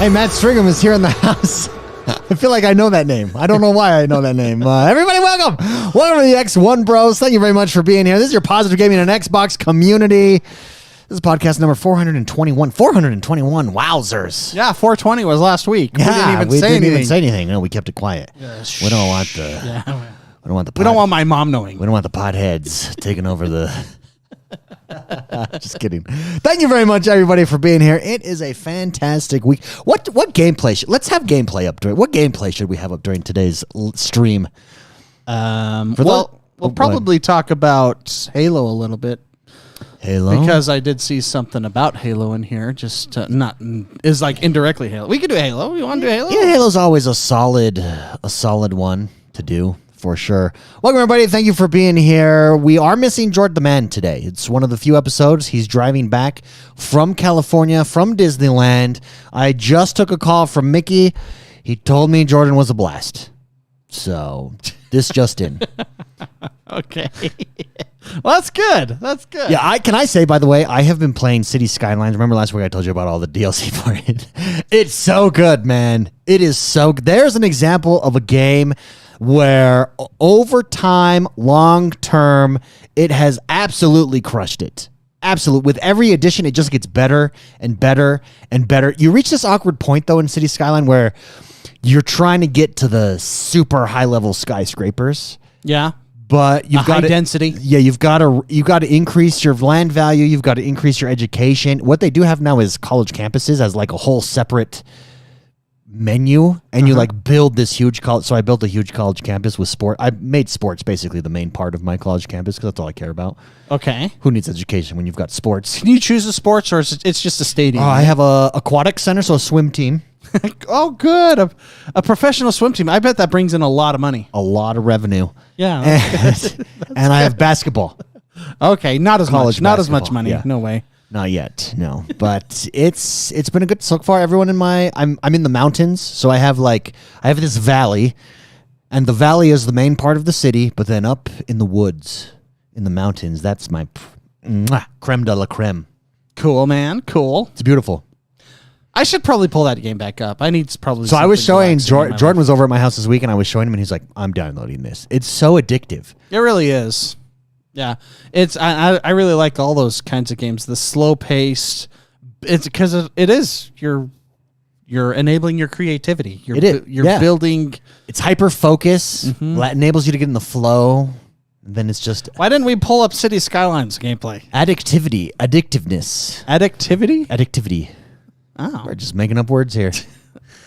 Hey, Matt Stringham is here in the house. I feel like I know that name. I don't know why I know that name. Everybody, welcome. Welcome to the XoneBros. Thank you very much for being here. This is your positive gaming and Xbox community. This is podcast number 421. 421. Wowzers. Yeah, 420 was last week. Yeah, we didn't even say anything. No, we kept it quiet. We don't want the... We don't want my mom knowing. We don't want the potheads taking over the... Just kidding. Thank you very much, everybody, for being here. It is a fantastic week. What gameplay? Let's have gameplay up during. What gameplay should we have up during today's stream? We'll probably talk about Halo a little bit. Halo, because I did see something about Halo in here. Just not is like indirectly Halo. We could do Halo. You want to do Halo? Yeah, Halo's always a solid one to do. For sure. Welcome, everybody. Thank you for being here. We are missing Jordan the Man today. It's one of the few episodes. He's driving back from California, from Disneyland. I just took a call from Mickey. He told me Jordan was a blast. So, this just in. Okay. Well, that's good. That's good. Yeah, can I say, by the way, I have been playing City Skylines. Remember last week I told you about all the DLC for it? It's so good, man. It is so good. There's an example of a game where over time, long term, it has absolutely crushed it. Absolutely. With every edition, it just gets better and better and better. You reach this awkward point, though, in City Skyline where you're trying to get to the super high-level skyscrapers. Yeah. But you've got high density. Yeah, you've got to increase your land value. You've got to increase your education. What they do have now is college campuses as like a whole separate menu, and you like build this huge college. So I built a huge college campus with sport. I made sports basically the main part of my college campus because that's all I care about. Okay. Who needs education when you've got sports? Can you choose the sports, or it's just a stadium? I have a aquatic center, so a swim team. Oh, good. A professional swim team. I bet that brings in a lot of money. A lot of revenue. Yeah. And I have basketball. Okay, not as College much. Not as much basketball, money. yeah. No way. Not yet, no. But it's been a good so far. Everyone in I'm in the mountains, so I have this valley, and the valley is the main part of the city. But then up in the woods, in the mountains, that's my creme de la creme. Cool, man. Cool. It's beautiful. I should probably pull that game back up. I need probably. So I was showing Jordan was over at my house this week, and I was showing him, and he's like, "I'm downloading this. It's so addictive." It really is. Yeah, it's I really like all those kinds of games. The slow paced, it's because it is you're enabling your creativity. You're building. It's hyper focus. That enables you to get in the flow. And then it's just. Why didn't we pull up City Skylines gameplay? Addictivity. Oh, We're just making up words here.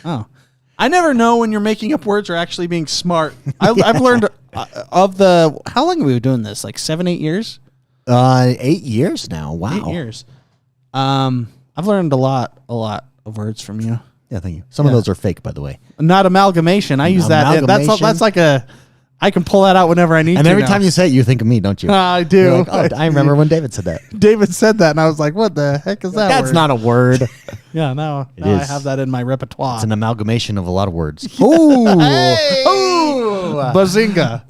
Oh, I never know when you're making up words or actually being smart. I've learned of the. How long have we been doing this? Like 7-8 years? 8 years now. Wow. 8 years. I've learned a lot of words from you. Yeah, thank you. Some of those are fake, by the way. Not amalgamation. I use that. That's like a. I can pull that out whenever I need and to. every time you say it, you think of me, don't you? I do. You're like, oh, I remember when David said that. David said that, and I was like, what the heck is that? That's word? not a word. Yeah, now I have that in my repertoire. It's an amalgamation of a lot of words. Ooh. Hey! Ooh. Bazinga.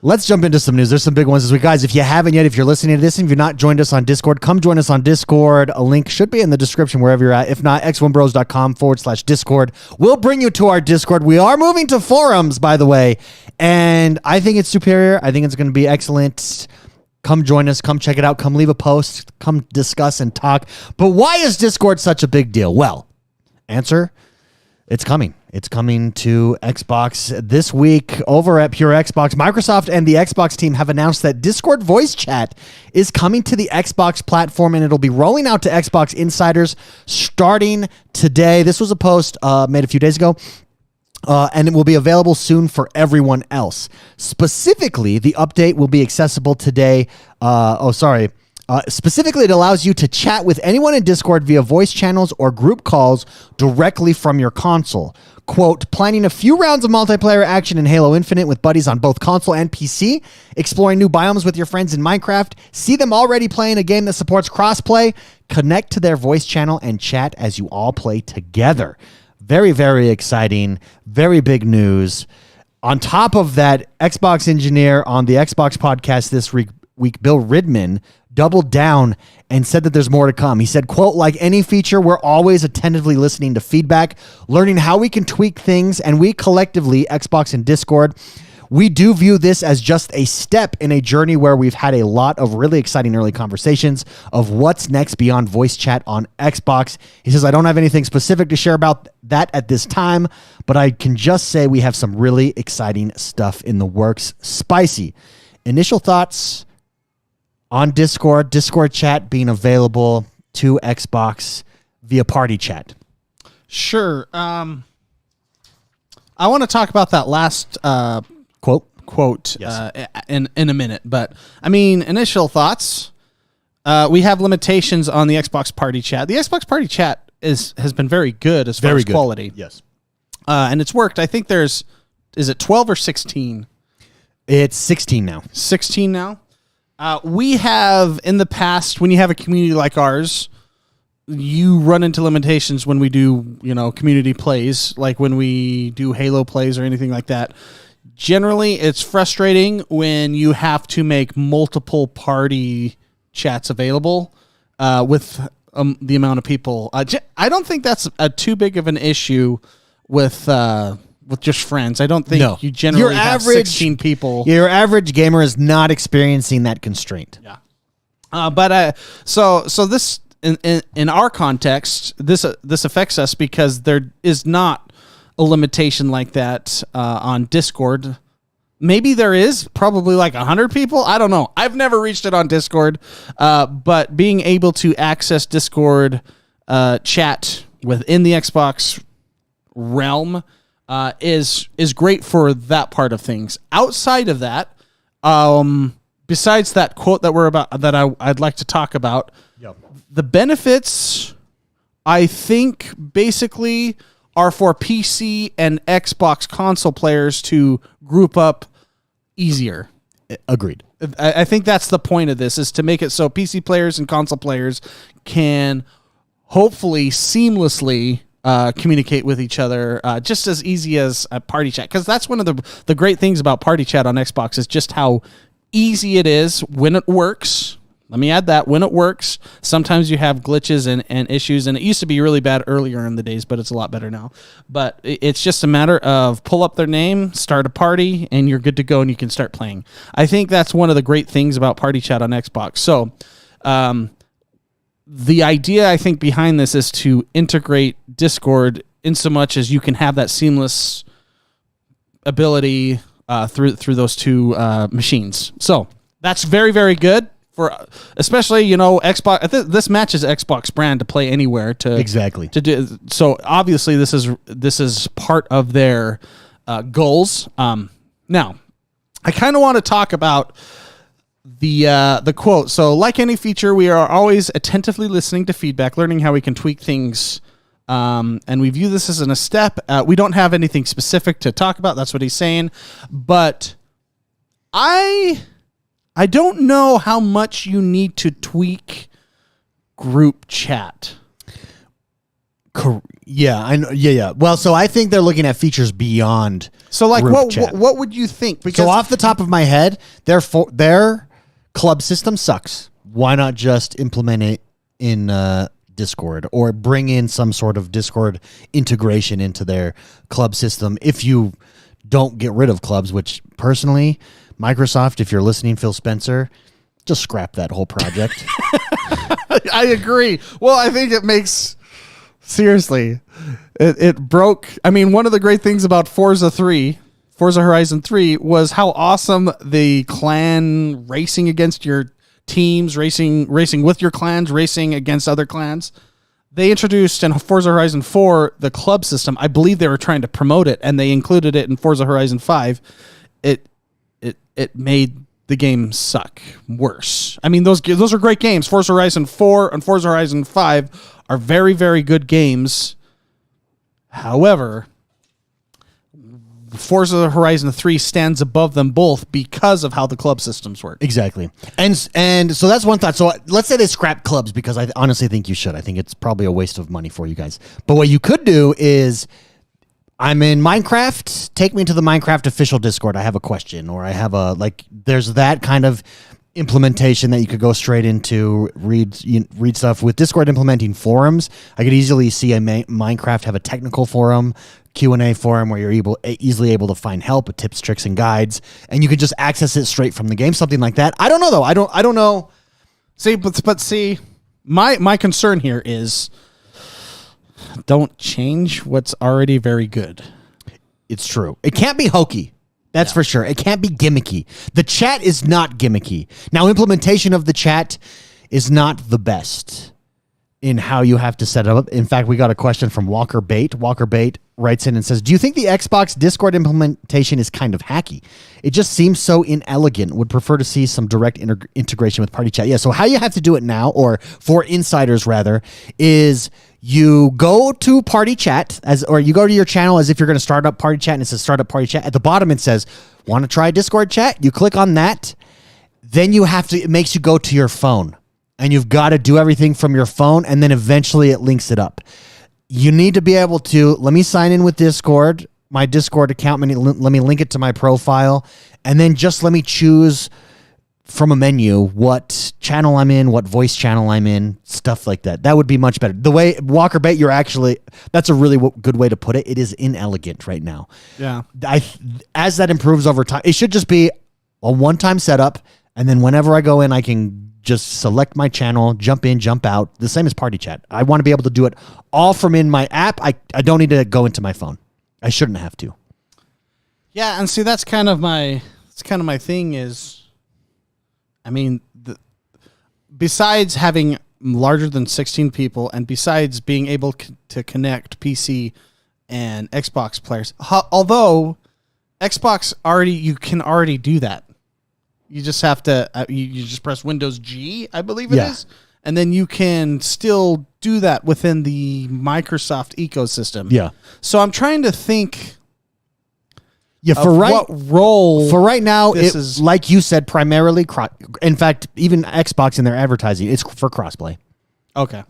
Let's jump into some news. There's some big ones this week. Guys, if you haven't yet, if you're listening to this and if you're not joined us on Discord, come join us on Discord. A link should be in the description wherever you're at. If not, XoneBros.com/Discord. We'll bring you to our Discord. We are moving to forums, by the way, and I think it's superior. I think it's going to be excellent. Come join us. Come check it out. Come leave a post. Come discuss and talk. But why is Discord such a big deal? Well, answer, it's coming. It's coming to Xbox this week over at Pure Xbox. Microsoft and the Xbox team have announced that Discord voice chat is coming to the Xbox platform, and it'll be rolling out to Xbox insiders starting today. This was a post made a few days ago. And it will be available soon for everyone else. Specifically, the update will be accessible today. Specifically, it allows you to chat with anyone in Discord via voice channels or group calls directly from your console. Quote, planning a few rounds of multiplayer action in Halo Infinite with buddies on both console and PC, exploring new biomes with your friends in Minecraft, see them already playing a game that supports crossplay, connect to their voice channel and chat as you all play together. Very, very exciting. Very big news. On top of that, Xbox engineer on the Xbox podcast this week, Bill Ridman, doubled down and said that there's more to come. He said, quote, like any feature, we're always attentively listening to feedback, learning how we can tweak things, and we collectively, Xbox and Discord, we do view this as just a step in a journey where we've had a lot of really exciting early conversations of what's next beyond voice chat on Xbox. He says, I don't have anything specific to share about that at this time, but I can just say we have some really exciting stuff in the works. Spicy. Initial thoughts on Discord chat being available to Xbox via party chat. Sure. I want to talk about that last quote Yes. in a minute, but I mean, initial thoughts. We have limitations on the Xbox Party Chat. The Xbox Party Chat has been very good as far as quality. Yes, and it's worked. I think is it 12 or 16? It's 16 now. 16 now. We have in the past, when you have a community like ours, you run into limitations when we do, community plays, like when we do Halo plays or anything like that. Generally, it's frustrating when you have to make multiple party chats available with the amount of people. I don't think that's too big of an issue with just friends. I don't think you generally have 16 people. Your average gamer is not experiencing that constraint. Yeah. So this in our context, this affects us because there is not a limitation like that on Discord. Maybe there is, probably like 100 people. I don't know. I've never reached it on Discord, but being able to access Discord chat within the Xbox realm is great for that part of things. Outside of that, besides that quote I'd like to talk about, the benefits, I think, basically are for PC and Xbox console players to group up easier. Agreed. I think that's the point of this, is to make it so PC players and console players can hopefully seamlessly communicate with each other just as easy as a party chat. Because that's one of the great things about party chat on Xbox is just how easy it is when it works. Let me add that, when it works. Sometimes you have glitches and issues, and it used to be really bad earlier in the days, but it's a lot better now. But it's just a matter of pull up their name, start a party, and you're good to go, and you can start playing. I think that's one of the great things about party chat on Xbox. So the idea, I think, behind this is to integrate Discord in so much as you can have that seamless ability through those two machines. So that's very, very good. For especially, Xbox. This matches Xbox brand to play anywhere to do. So obviously, this is part of their goals. Now, I kind of want to talk about the quote. So, like any feature, we are always attentively listening to feedback, learning how we can tweak things, and we view this as a step. We don't have anything specific to talk about. That's what he's saying, but I don't know how much you need to tweak group chat. Yeah, I know. Yeah. Well, so I think they're looking at features beyond. So, like, group chat. What would you think? Because so off the top of my head, their club system sucks. Why not just implement it in Discord or bring in some sort of Discord integration into their club system? If you don't get rid of clubs, which personally, Microsoft, if you're listening, Phil Spencer, just scrap that whole project. I agree. Well, I think it makes... Seriously. It broke... I mean, one of the great things about Forza Horizon 3, was how awesome the clan racing against your teams, racing with your clans, racing against other clans. They introduced in Forza Horizon 4 the club system. I believe they were trying to promote it, and they included it in Forza Horizon 5. It made the game suck worse. I mean, those are great games. Forza Horizon 4 and Forza Horizon 5 are very, very good games. However, Forza Horizon 3 stands above them both because of how the club systems work. Exactly. And so that's one thought. So let's say they scrap clubs, because I honestly think you should. I think it's probably a waste of money for you guys. But what you could do is, I'm in Minecraft, take me to the Minecraft official Discord. I have a question, or I have there's that kind of implementation that you could go straight into, read stuff. With Discord implementing forums, I could easily see a Minecraft have a technical forum, Q&A forum where you're easily able to find help with tips, tricks, and guides, and you could just access it straight from the game. Something like that. I don't know though. I don't know. See, my concern here is don't change what's already very good. It's true. It can't be hokey. That's for sure. It can't be gimmicky. The chat is not gimmicky. Now, implementation of the chat is not the best in how you have to set it up. In fact, we got a question from Walker Bait. Walker Bait writes in and says, do you think the Xbox Discord implementation is kind of hacky? It just seems so inelegant. Would prefer to see some direct integration with party chat. Yeah, so how you have to do it now, or for insiders rather, is you go to party chat or you go to your channel as if you're going to start up party chat, and it says start up party chat. At the bottom it says, want to try Discord chat? You click on that. Then it makes you go to your phone, and you've got to do everything from your phone, and then eventually it links it up. You need to be able to, let me sign in with Discord, my Discord account, let me link it to my profile, and then just let me choose from a menu what channel I'm in, what voice channel I'm in, stuff like that. That would be much better. The way Walker Bait, that's a really good way to put it. It is inelegant right now. Yeah. As that improves over time, it should just be a one-time setup, and then whenever I go in, I can just select my channel, jump in, jump out. The same as party chat. I want to be able to do it all from in my app. I don't need to go into my phone. I shouldn't have to. Yeah, and see, that's kind of my thing is, I mean, besides having larger than 16 people, and besides being able to connect PC and Xbox players, although Xbox you can already do that. You just have to, you just press Windows G, I believe it is. And then you can still do that within the Microsoft ecosystem. Yeah. So I'm trying to think. Yeah, what role for right now, this it is, like you said, primarily. In fact, even Xbox in their advertising, it's for crossplay. Okay.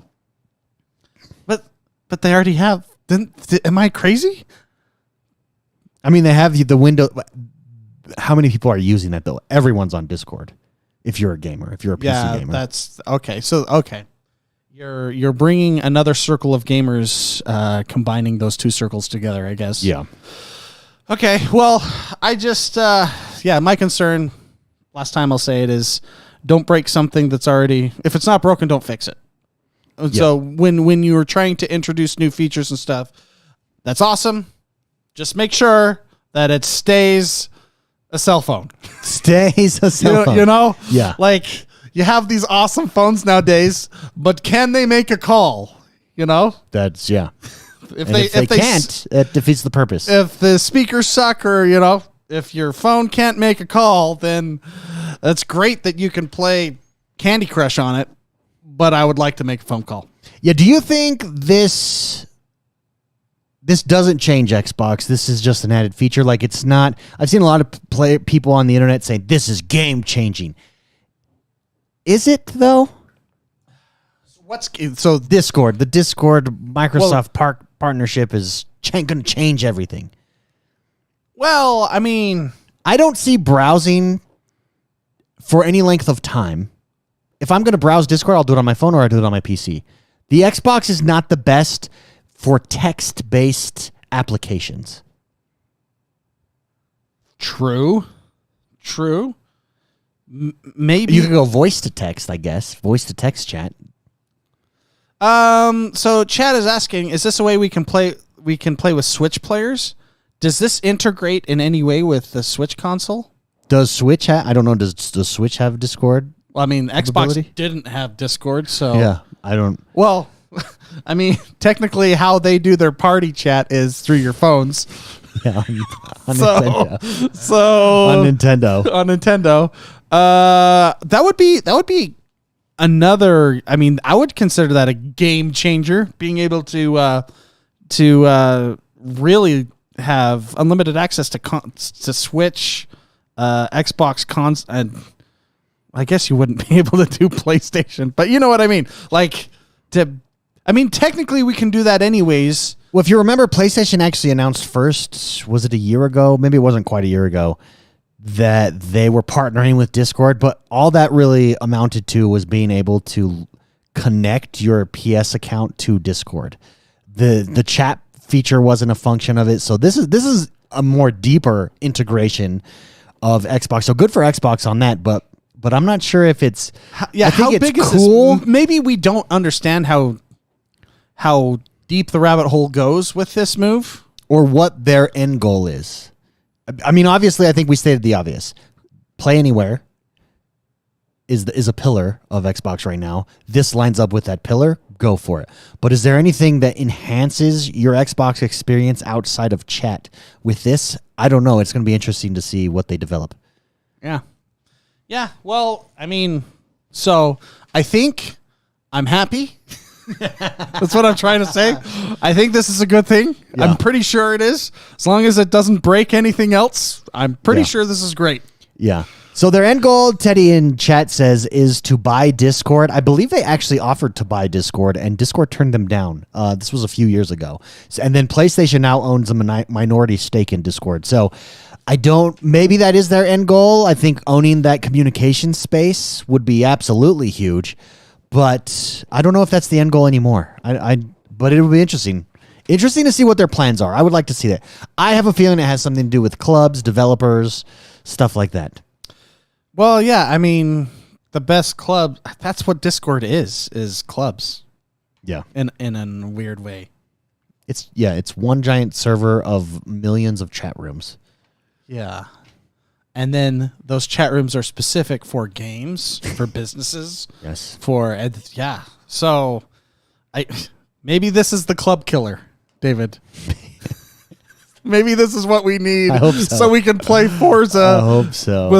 But they already have. Am I crazy? I mean, they have the window. How many people are using that though? Everyone's on Discord. If you're a gamer, if you're a PC gamer, that's okay. So you're bringing another circle of gamers, combining those two circles together, I guess. Yeah. Okay. Well, I just my concern. Last time I'll say it is, don't break something that's already. If it's not broken, don't fix it. Yeah. So when you are trying to introduce new features and stuff, that's awesome. Just make sure that it stays a cell phone. Stays a cell phone. You know? Yeah. Like, you have these awesome phones nowadays, but can they make a call? You know? That's, yeah. If they can't, it defeats the purpose. If the speakers suck, or, if your phone can't make a call, then that's great that you can play Candy Crush on it, but I would like to make a phone call. Yeah, do you think this doesn't change Xbox? This is just an added feature. Like, it's not. I've seen a lot of people on the internet saying this is game changing. Is it though? So Discord, the Discord Microsoft partnership is going to change everything. Well, I mean, I don't see browsing for any length of time. If I'm going to browse Discord, I'll do it on my phone or I'll do it on my PC. The Xbox is not the best for text-based applications. True. Maybe you could go voice to text, I guess. Voice to text chat. So Chad is asking, is this a way we can play with Switch players? Does this integrate in any way with the Switch console? Does Switch I don't know, does the Switch have Discord? Well, I mean, Xbox didn't have Discord, so yeah, I don't. Well, I mean, technically, how they do their party chat is through your phones. Yeah, on Nintendo. On Nintendo. That would be another. I mean, I would consider that a game changer. Being able to really have unlimited access to Switch, Xbox cons, and I guess you wouldn't be able to do PlayStation, but you know what I mean. Technically, we can do that anyways. Well, if you remember, PlayStation actually announced first, was it a year ago? Maybe it wasn't quite a year ago, that they were partnering with Discord, but all that really amounted to was being able to connect your PS account to Discord. The chat feature wasn't a function of it, so this is a more deeper integration of Xbox. So good for Xbox on that, but I'm not sure if it's I think how it's big cool. is this? Maybe we don't understand how deep the rabbit hole goes with this move, or what their end goal is. I mean, obviously, I think we stated the obvious. Play Anywhere is a pillar of Xbox right now. This lines up with that pillar. Go for it. But is there anything that enhances your Xbox experience outside of chat with this? I don't know. It's going to be interesting to see what they develop. Yeah. Yeah. Well, I mean, so I think I'm happy. That's what I'm trying to say. I think this is a good thing. Yeah. I'm pretty sure it is. As long as it doesn't break anything else, I'm pretty sure this is great. Yeah. So their end goal, Teddy in chat says, is to buy Discord. I believe they actually offered to buy Discord, and Discord turned them down. This was a few years ago. And then PlayStation now owns a minority stake in Discord. So maybe that is their end goal. I think owning that communication space would be absolutely huge. But I don't know if that's the end goal anymore. But it would be interesting. Interesting to see what their plans are. I would like to see that. I have a feeling it has something to do with clubs, developers, stuff like that. Well, yeah, I mean, the best club, that's what Discord is clubs. Yeah. In a weird way. It's one giant server of millions of chat rooms. Yeah. And then those chat rooms are specific for games, for businesses. Yes. So maybe this is the club killer, David. Maybe this is what we need. I hope so we can play Forza. I hope so.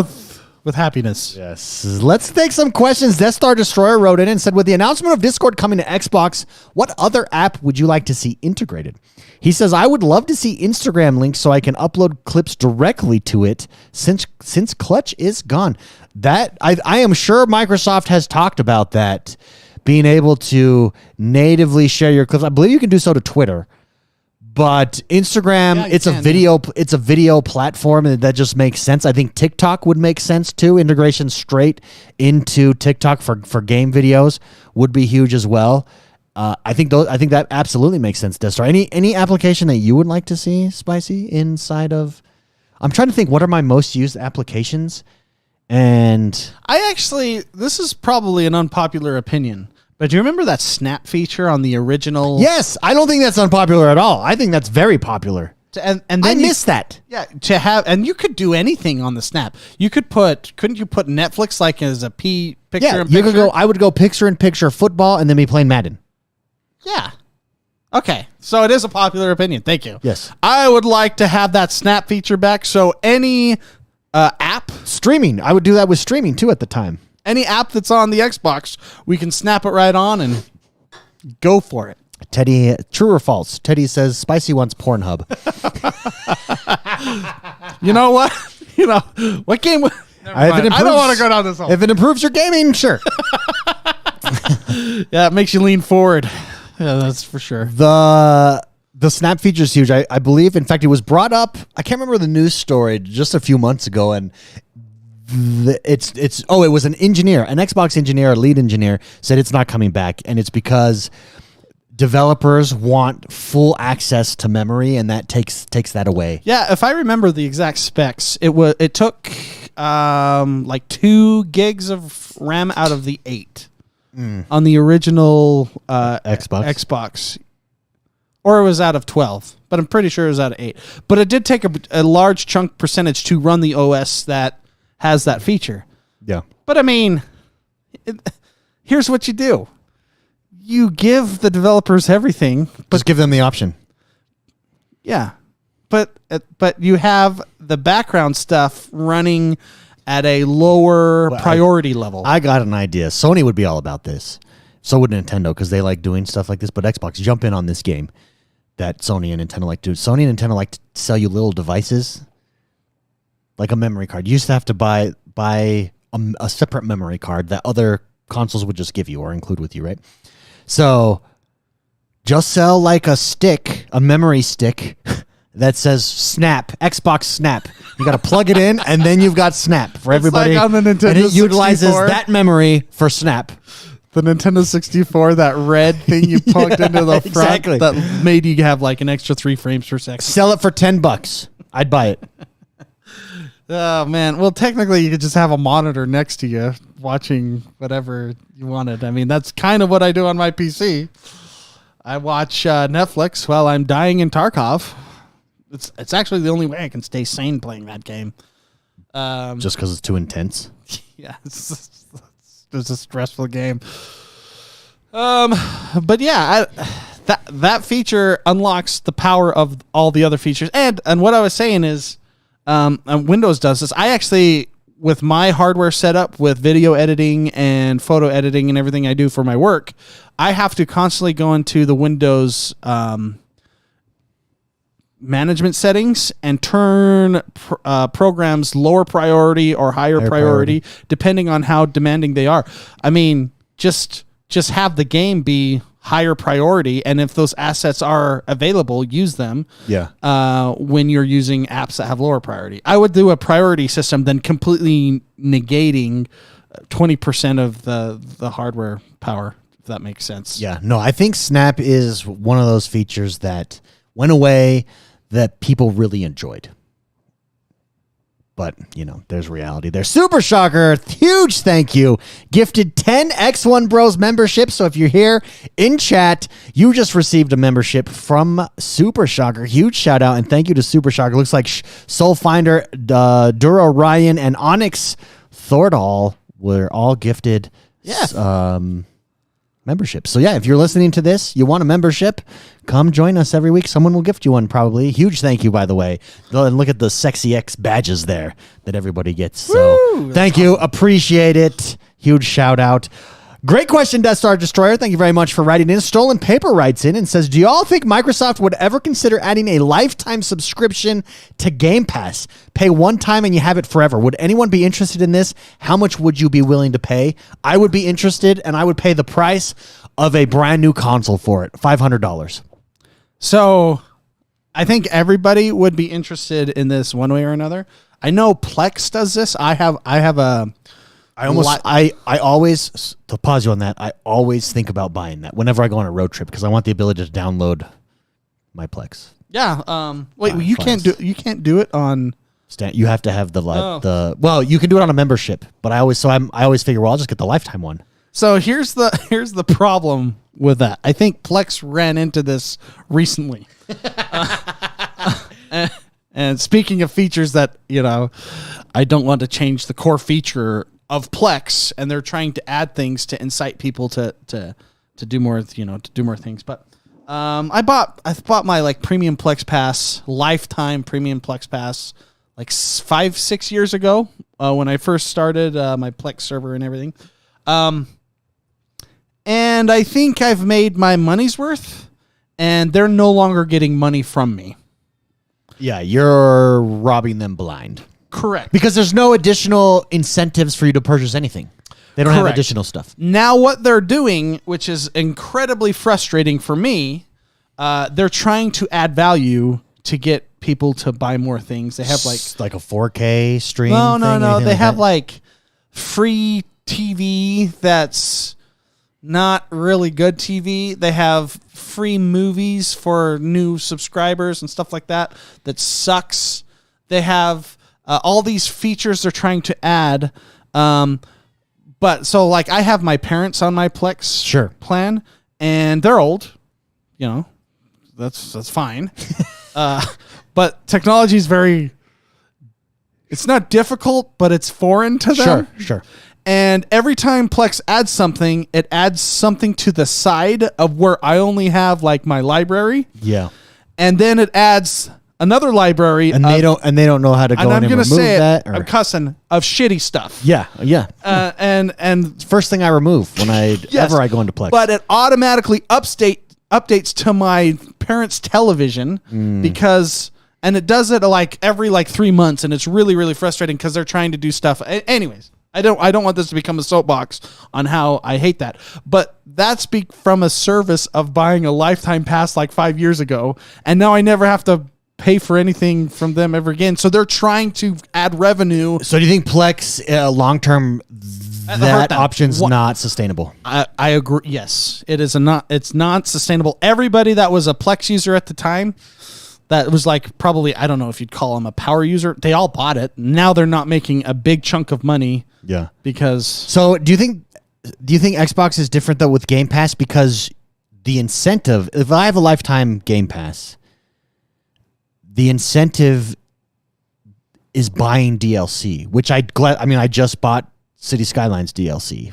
With happiness. Yes. Let's take some questions. Death Star Destroyer wrote in and said, with the announcement of Discord coming to Xbox, what other app would you like to see integrated? He says, I would love to see Instagram links so I can upload clips directly to it since Clutch is gone. That I am sure Microsoft has talked about that, being able to natively share your clips. I believe you can do so to Twitter. But Instagram, it's a video platform, and that just makes sense. I think TikTok would make sense too. Integration straight into TikTok for game videos would be huge as well. I think that absolutely makes sense. Destar, any application that you would like to see, Spicy, inside of? I'm trying to think. What are my most used applications? And this is probably an unpopular opinion. But do you remember that snap feature on the original? Yes, I don't think that's unpopular at all. I think that's very popular. And then I miss that. Yeah, and you could do anything on the snap. Couldn't you put Netflix like as a picture in picture? You could go. I would go picture in picture football and then be playing Madden. Yeah. Okay, so it is a popular opinion. Thank you. Yes, I would like to have that snap feature back. So any app streaming, I would do that with streaming too at the time. Any app that's on the Xbox, we can snap it right on and go for it. Teddy, true or false? Teddy says Spicy wants Pornhub. You know what? What game? I don't want to go down this hole. If it improves your gaming, sure. Yeah, it makes you lean forward. Yeah, that's for sure. The snap feature is huge. I believe, in fact, it was brought up. I can't remember the news story just a few months ago, and it was an engineer, an Xbox engineer, a lead engineer said it's not coming back, and it's because developers want full access to memory, and that takes that away. Yeah, if I remember the exact specs, it took like 2 gigs of RAM out of the 8 on the original Xbox. Or it was out of 12, but I'm pretty sure it was out of 8. But it did take a large chunk percentage to run the OS that has that feature. Yeah. But I mean, here's what you do. You give the developers everything. Just give them the option. Yeah. But you have the background stuff running at a lower priority level. I got an idea. Sony would be all about this. So would Nintendo, because they like doing stuff like this. But Xbox, jump in on this game that Sony and Nintendo like to do. Sony and Nintendo like to sell you little devices. Like a memory card. You used to have to buy a separate memory card that other consoles would just give you or include with you, right? So just sell like a memory stick that says Snap, Xbox Snap. You got to plug it in, and then you've got Snap for everybody. Like on the Nintendo and it utilizes 64. that memory for Snap. The Nintendo 64, that red thing you plugged into the front exactly. that made you have like an extra 3 frames per second. Sell it for $10. I'd buy it. Oh, man. Well, technically, you could just have a monitor next to you watching whatever you wanted. I mean, that's kind of what I do on my PC. I watch Netflix while I'm dying in Tarkov. It's actually the only way I can stay sane playing that game. Just because it's too intense? Yeah, it's a stressful game. But yeah, that feature unlocks the power of all the other features. And what I was saying is, Windows does this. I actually, with my hardware setup with video editing and photo editing and everything I do for my work, I have to constantly go into the Windows management settings and turn programs lower priority or higher priority depending on how demanding they are. I mean, just have the game be higher priority, and if those assets are available, use them. Yeah. When you're using apps that have lower priority, I would do a priority system, then completely negating 20% of the hardware power. If that makes sense. Yeah. No, I think Snap is one of those features that went away that people really enjoyed. But, you know, there's reality there. Super Shocker, huge thank you. Gifted 10 XoneBros memberships. So if you're here in chat, you just received a membership from Super Shocker. Huge shout out and thank you to Super Shocker. Looks like Soul Finder, Duro Ryan, and Onyx Thordal were all gifted memberships. So yeah, if you're listening to this, you want a membership, come join us every week. Someone will gift you one probably. Huge thank you, by the way. And look at the Sexy X badges there that everybody gets. So thank you. Appreciate it. Huge shout out. Great question, Death Star Destroyer. Thank you very much for writing in. Stolen Paper writes in and says, do y'all think Microsoft would ever consider adding a lifetime subscription to Game Pass? Pay one time and you have it forever. Would anyone be interested in this? How much would you be willing to pay? I would be interested, and I would pay the price of a brand new console for it, $500. So I think everybody would be interested in this one way or another. I know Plex does this. I always, to pause you on that, I always think about buying that whenever I go on a road trip because I want the ability to download my Plex. Yeah. Wait, you can't do it on. You have to have well, you can do it on a membership, but I always figure, well, I'll just get the lifetime one. So here's the problem with that. I think Plex ran into this recently. And speaking of features that, you know, I don't want to change the core feature of Plex, and they're trying to add things to incite people to do more, to do more things. But I bought my like premium Plex pass, lifetime premium Plex pass, like 5-6 years ago when I first started my Plex server and everything. And I think I've made my money's worth, and they're no longer getting money from me. Yeah, you're robbing them blind. Correct. Because there's no additional incentives for you to purchase anything. They don't have additional stuff. Now what they're doing, which is incredibly frustrating for me, they're trying to add value to get people to buy more things. They have like a 4K stream. No. They have like free TV that's not really good TV. They have free movies for new subscribers and stuff like that. That sucks. They have all these features they're trying to add. But so like I have my parents on my Plex plan, and they're old. You know, that's fine. But technology is it's not difficult, but it's foreign to them. Sure. And every time Plex adds something, it adds something to the side of where I only have like my library. Yeah. And then it adds another library. And they don't know how to go in and remove that. I'm cussing of shitty stuff. Yeah. And first thing I remove when I go into Plex. But it automatically updates to my parents' television because, and it does it like every 3 months, and it's really, really frustrating because they're trying to do stuff. Anyways, I don't want this to become a soapbox on how I hate that. But that's from a service of buying a lifetime pass like 5 years ago, and now I never have to pay for anything from them ever again. So they're trying to add revenue. So do you think Plex long term that option's not sustainable? I agree. Yes, it is it's not sustainable. Everybody that was a Plex user at the time, that was like probably, I don't know if you'd call them a power user, they all bought it. Now they're not making a big chunk of money. Yeah. Because so do you think Xbox is different though with Game Pass? Because the incentive, if I have a lifetime Game Pass, the incentive is buying DLC, which I just bought City Skylines DLC.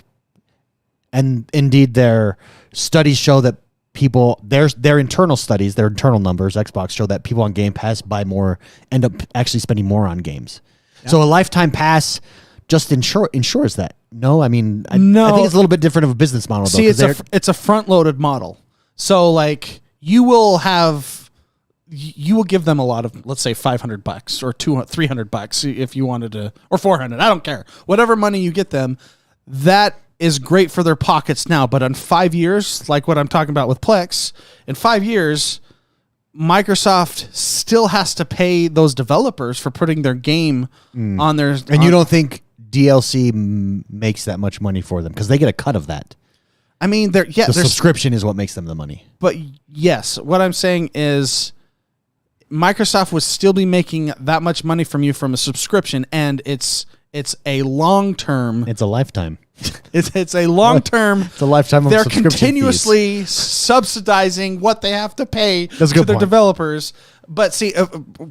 And indeed their studies show that people, their internal studies, their internal numbers, Xbox show that people on Game Pass buy more, end up actually spending more on games. Yeah. So a lifetime pass just ensures that. No, I think it's a little bit different of a business model. See, though, it's a front-loaded model. So like you will give them a lot of, let's say $500 or $300 if you wanted to, or $400. I don't care. Whatever money you get them, that is great for their pockets now. But in 5 years, like what I'm talking about with Plex, in 5 years, Microsoft still has to pay those developers for putting their game on their. And you don't think DLC makes that much money for them because they get a cut of that? I mean, the subscription is what makes them the money. But yes, what I'm saying is Microsoft would still be making that much money from you from a subscription, and it's a long term. It's a lifetime. It's a long term. It's a lifetime of subscription fees. They're continuously subsidizing what they have to pay to their developers. But see,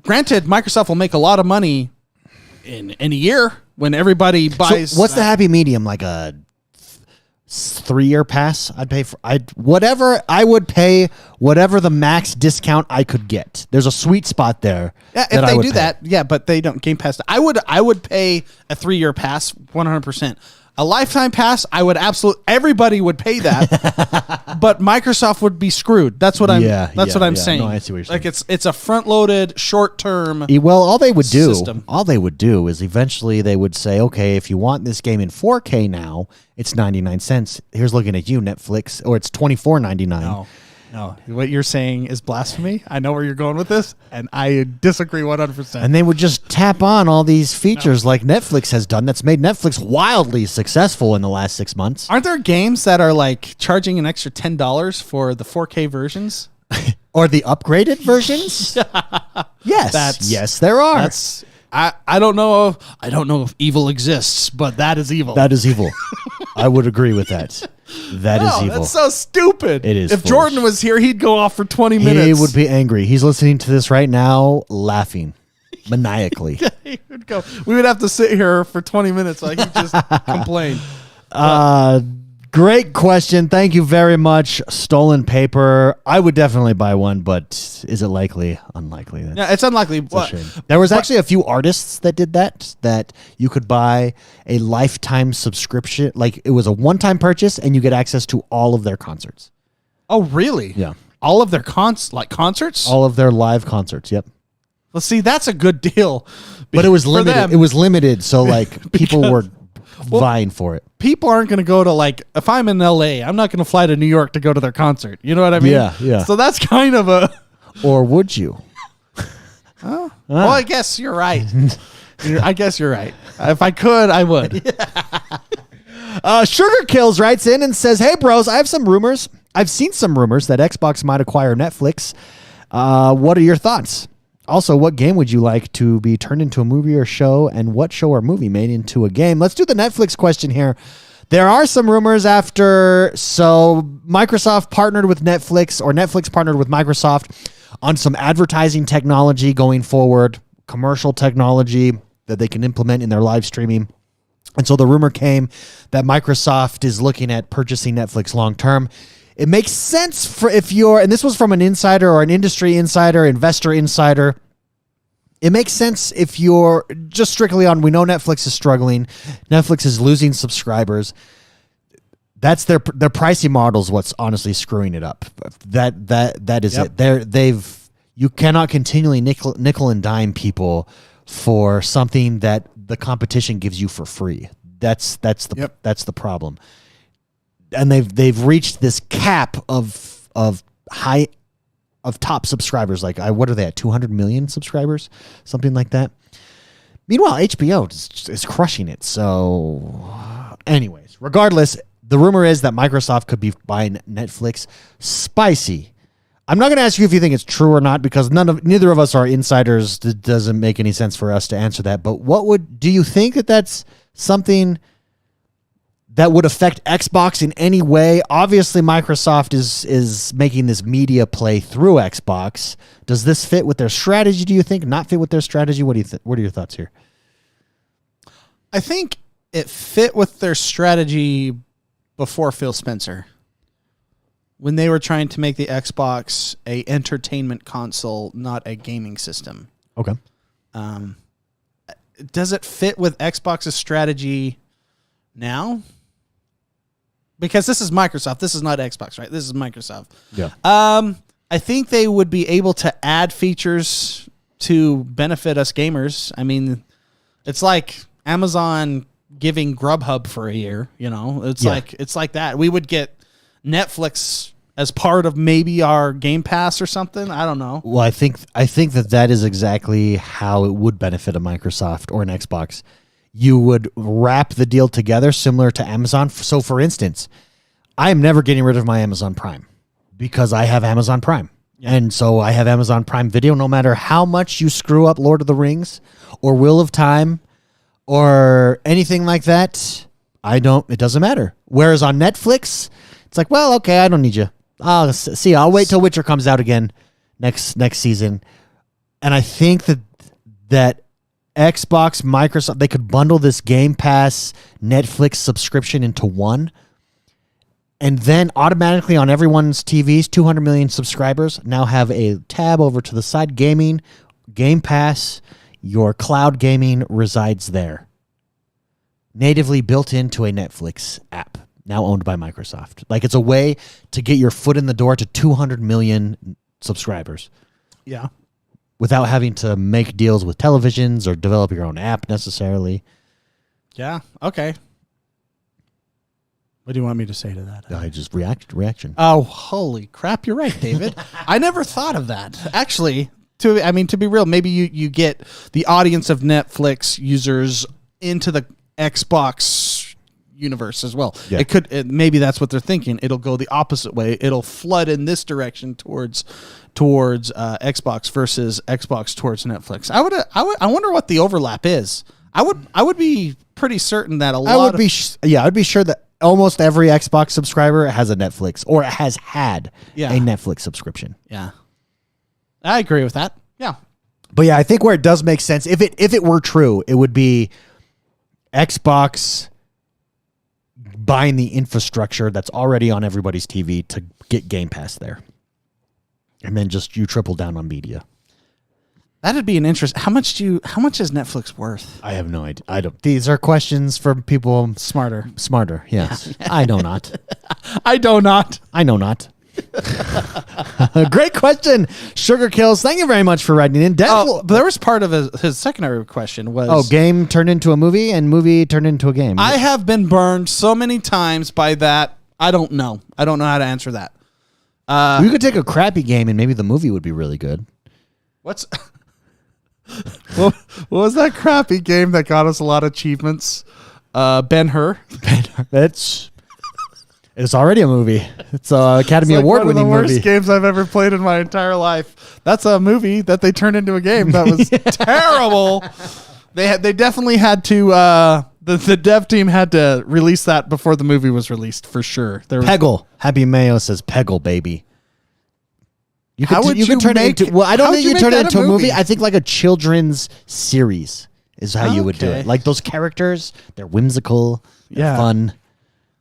granted, Microsoft will make a lot of money in a year when everybody buys. So what's the happy medium? Like a 3-year pass? I would pay whatever the max discount I could get. There's a sweet spot there. Yeah, if they do that, yeah, but they don't. Game Pass. I would pay a 3-year pass 100%. A lifetime pass, everybody would pay that, but Microsoft would be screwed. That's what I'm saying. No, I see what you're saying. Like it's a front-loaded, short-term. Well, all they would do is eventually they would say, okay, if you want this game in 4K now, it's 99 cents. Here's looking at you, Netflix, or it's $24.99. No, what you're saying is blasphemy. I know where you're going with this, and I disagree 100%. And they would just tap on all these features like Netflix has done that's made Netflix wildly successful in the last 6 months. Aren't there games that are like charging an extra $10 for the 4K versions? Or the upgraded versions? Yes, there are. I don't know if evil exists, but that is evil. That is evil. I would agree with that. That is evil. That's so stupid. It is. If Jordan was here, he'd go off for 20 minutes. He would be angry. He's listening to this right now, laughing maniacally. He would go. We would have to sit here for 20 minutes like he just complained. Great question. Thank you very much. Stolen paper. I would definitely buy one, but is it likely? Unlikely. Yeah, it's unlikely. There was actually a few artists that did that you could buy a lifetime subscription. Like it was a one-time purchase and you get access to all of their concerts. Oh, really? Yeah. All of their concerts? All of their live concerts. Yep. Well, see, that's a good deal. But it was limited. It was limited. So like people were vying for it. People aren't going to go to, like, if I'm in LA, I'm not going to fly to New York to go to their concert. You know what I mean? Yeah. So that's kind of a. Or would you? Well, I guess you're right. I guess you're right. If I could, I would. Sugar Kills writes in and says, "Hey, bros, I have some rumors. I've seen some rumors that Xbox might acquire Netflix. What are your thoughts? Also, what game would you like to be turned into a movie or show, and what show or movie made into a game?" Let's do the Netflix question here. There are some rumors so Microsoft partnered with Netflix, or Netflix partnered with Microsoft on some advertising technology going forward, commercial technology that they can implement in their live streaming. And so the rumor came that Microsoft is looking at purchasing Netflix long term. It makes sense for and this was from an insider or an industry insider, investor insider. It makes sense if you're just strictly on, we know Netflix is struggling. Netflix is losing subscribers. That's their pricing model is what's honestly screwing it up. That is it. You cannot continually nickel and dime people for something that the competition gives you for free. That's the problem. And they've reached this cap of high of top subscribers. Like, what are they at? 200 million subscribers, something like that. Meanwhile, HBO is crushing it. So, anyways, regardless, the rumor is that Microsoft could be buying Netflix. Spicy. I'm not going to ask you if you think it's true or not, because neither of us are insiders. It doesn't make any sense for us to answer that. But do you think that that's something that would affect Xbox in any way? Obviously, Microsoft is making this media play through Xbox. Does this fit with their strategy, do you think? Not fit with their strategy? What are your thoughts here? I think it fit with their strategy before Phil Spencer, when they were trying to make the Xbox a entertainment console, not a gaming system. Okay. Does it fit with Xbox's strategy now? Because this is Microsoft. This is not Xbox, right? This is Microsoft. Yeah. I think they would be able to add features to benefit us gamers. I mean, it's like Amazon giving Grubhub for a year, you know? It's like that. We would get Netflix as part of maybe our Game Pass or something. I don't know. Well, I think that is exactly how it would benefit a Microsoft or an Xbox. You would wrap the deal together similar to Amazon. So, for instance, I am never getting rid of my Amazon Prime because I have Amazon Prime. Yeah. And so I have Amazon Prime Video. No matter how much you screw up Lord of the Rings or Wheel of Time or anything like that, it doesn't matter. Whereas on Netflix, it's like, well, okay, I don't need you. I'll see. I'll wait till Witcher comes out again next season. And I think that Xbox, Microsoft, they could bundle this Game Pass Netflix subscription into one, and then automatically on everyone's TVs, 200 million subscribers now have a tab over to the side, gaming, Game Pass. Your cloud gaming resides there, natively built into a Netflix app, now owned by Microsoft. Like, it's a way to get your foot in the door to 200 million subscribers. Yeah. Without having to make deals with televisions or develop your own app necessarily. Yeah. Okay. What do you want me to say to that? I just reaction. Oh, holy crap. You're right, David. I never thought of that. Actually, to be real, maybe you get the audience of Netflix users into the Xbox universe as well. Yeah. Maybe that's what they're thinking. It'll go the opposite way. It'll flood in this direction towards Xbox versus Xbox towards Netflix. I wonder what the overlap is. I would be pretty certain that I would be sure that almost every Xbox subscriber has a Netflix or has had a Netflix subscription. Yeah. I agree with that. Yeah. But yeah, I think where it does make sense, if it were true, it would be Xbox buying the infrastructure that's already on everybody's TV to get Game Pass there. And then just you triple down on media. That'd be an interest. How much is Netflix worth? I have no idea. These are questions for people smarter. Yes. I know not. I know not. Great question, Sugar Kills. Thank you very much for writing in. But there was part of his secondary question was... game turned into a movie and movie turned into a game. I have been burned so many times by that. I don't know how to answer that. We could take a crappy game and maybe the movie would be really good. What was that crappy game that got us a lot of achievements? Ben-Hur. It's already a movie. It's an Academy Award-winning movie. One of the worst games I've ever played in my entire life. That's a movie that they turned into a game. That was terrible. They definitely had to. The dev team had to release that before the movie was released for sure. Peggle. Happy Mayo says Peggle, baby. You could turn it into. Well, I don't think you turn it into a movie. I think like a children's series is how you would do it. Like those characters, they're whimsical, they're fun.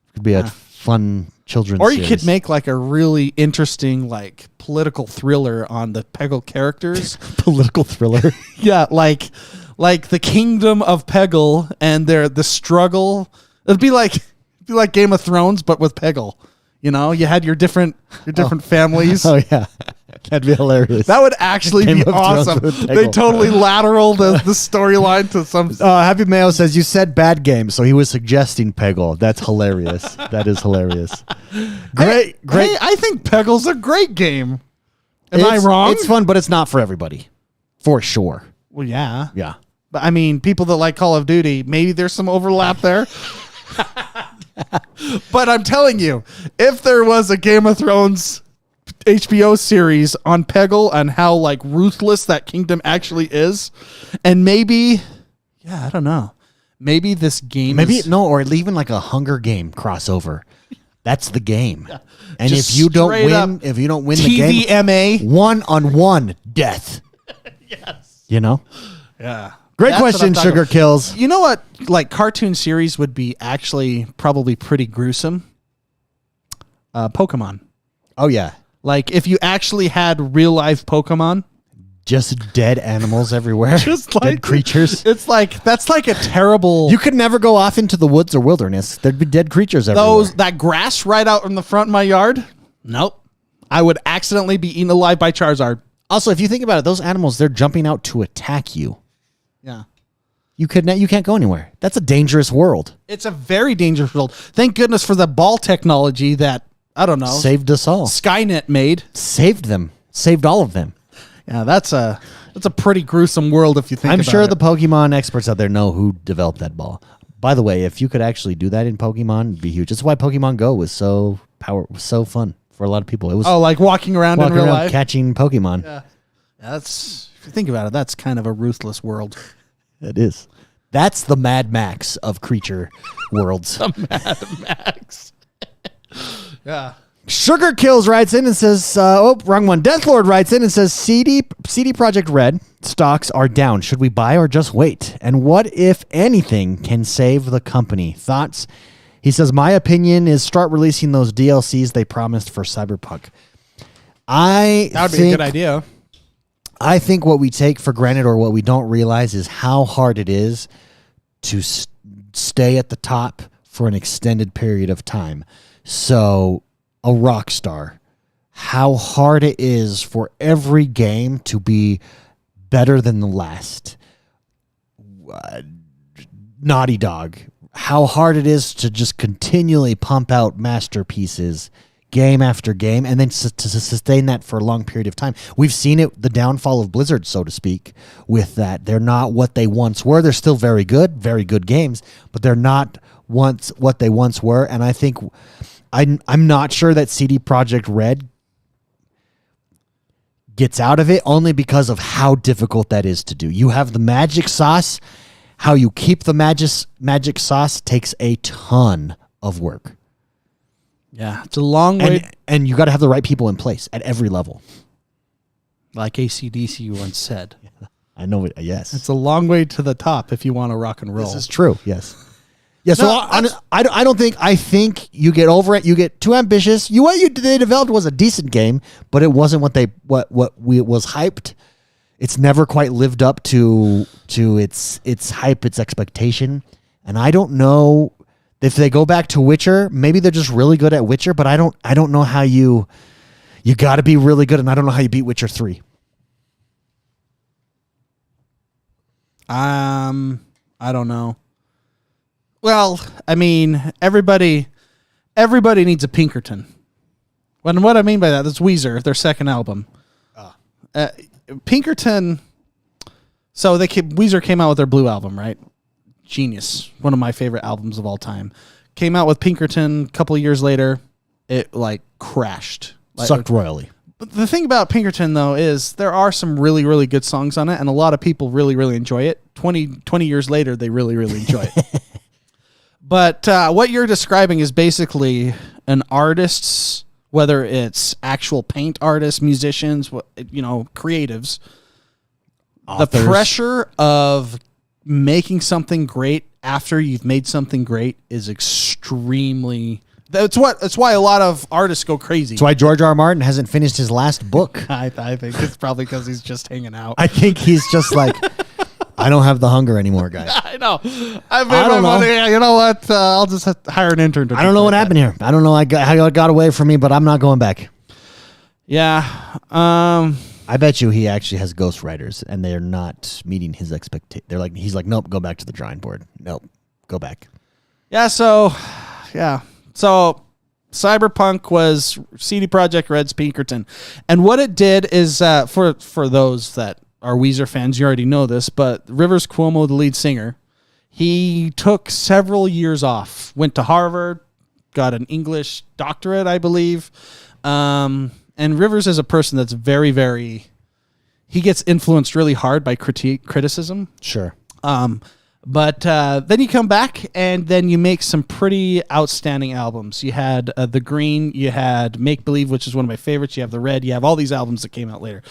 It could be a fun children's series. You could make like a really interesting like political thriller on the Peggle characters. Political thriller? Yeah, like the kingdom of Peggle and the struggle. It'd be like Game of Thrones, but with Peggle. You know, you had your different families. Oh yeah, that'd be hilarious. That would actually be awesome. They totally lateral the storyline to some. Happy Mayo says you said bad game, so he was suggesting Peggle. That's hilarious. That is hilarious. Great. Hey, I think Peggle's a great game. Am I wrong? It's fun, but it's not for everybody. For sure. Well, yeah. Yeah. But I mean, people that like Call of Duty, maybe there's some overlap there. But I'm telling you, if there was a Game of Thrones HBO series on Peggle and how like ruthless that kingdom actually is, and maybe, I don't know, maybe this game, or even like a Hunger Game crossover. That's the game. Yeah. And Just if you don't win the game, TVMA 1-on-1 death. Yes. You know? Yeah. Great question, Sugar Kills. You know what? Like cartoon series would be actually probably pretty gruesome. Pokemon. Oh yeah. Like if you actually had real life Pokemon. Just dead animals everywhere. Just like dead creatures. It's like that's like a terrible. You could never go off into the woods or wilderness. There'd be dead creatures everywhere. That grass right out in the front of my yard. Nope. I would accidentally be eaten alive by Charizard. Also, if you think about it, those animals, they're jumping out to attack you. Yeah. You can't go anywhere. That's a dangerous world. It's a very dangerous world. Thank goodness for the ball technology that, I don't know, saved us all. Skynet made. Saved them. Saved all of them. Yeah, that's a pretty gruesome world if you think about it. I'm sure the Pokemon experts out there know who developed that ball. By the way, if you could actually do that in Pokemon, it'd be huge. That's why Pokemon Go was so fun for a lot of people. It was like walking around in real life, catching Pokemon. Yeah, that's, if you think about it, that's kind of a ruthless world. It is. That's the Mad Max of creature worlds. The Mad Max. Yeah. Sugar Kills writes in and says, wrong one. Deathlord writes in and says, CD Projekt Red stocks are down. Should we buy or just wait? And what, if anything, can save the company? Thoughts? He says, my opinion is start releasing those DLCs they promised for Cyberpunk. That would be a good idea. I think what we take for granted or what we don't realize is how hard it is to stay at the top for an extended period of time. So, a rock star, how hard it is for every game to be better than the last. Naughty Dog, how hard it is to just continually pump out masterpieces game after game, and then to sustain that for a long period of time. We've seen it, the downfall of Blizzard, so to speak, with that. They're not what they once were. They're still very good games, but they're not what they once were. And I think I'm not sure that CD Projekt Red gets out of it only because of how difficult that is to do. You have the magic sauce. How you keep the magic sauce takes a ton of work. Yeah, it's a long way. And you got to have the right people in place at every level. Like AC/DC once said. I know it, yes. It's a long way to the top if you want to rock and roll. This is true, yes. Yeah, so I think you get over it. You get too ambitious. What they developed was a decent game, but it wasn't what was hyped. It's never quite lived up to its hype, its expectation. And I don't know if they go back to Witcher. Maybe they're just really good at Witcher, but I don't know how you got to be really good, and I don't know how you beat Witcher 3. I don't know. Well, I mean, everybody needs a Pinkerton. What I mean by that is Weezer, their second album. Pinkerton. So Weezer came out with their Blue album, right? Genius, one of my favorite albums of all time. Came out with Pinkerton a couple of years later. It like crashed, sucked royally. But the thing about Pinkerton though is there are some really, really good songs on it, and a lot of people really, really enjoy it. 20 years later, they really, really enjoy it. But what you're describing is basically an artist's, whether it's actual paint artists, musicians, creatives, authors. The pressure of making something great after you've made something great is extremely. That's why a lot of artists go crazy. That's why George R. Martin hasn't finished his last book. I think it's probably because he's just hanging out. I think he's just like, I don't have the hunger anymore, guys. I know. I've made my money. You know what? I'll just hire an intern to. I don't know what happened here. I don't know how it got away from me, but I'm not going back. Yeah. I bet you he actually has ghostwriters, and they're not meeting his expectations. He's like, nope, go back to the drawing board. Nope, go back. Yeah. So Cyberpunk was CD Projekt Red's Pinkerton. And what it did is, for those that are Weezer fans, you already know this, but Rivers Cuomo, the lead singer, he took several years off, went to Harvard, got an English doctorate, I believe. And Rivers is a person that's very, very... He gets influenced really hard by criticism. Sure. But then you come back and then you make some pretty outstanding albums. You had The Green, you had Make Believe, which is one of my favorites. You have The Red, you have all these albums that came out later.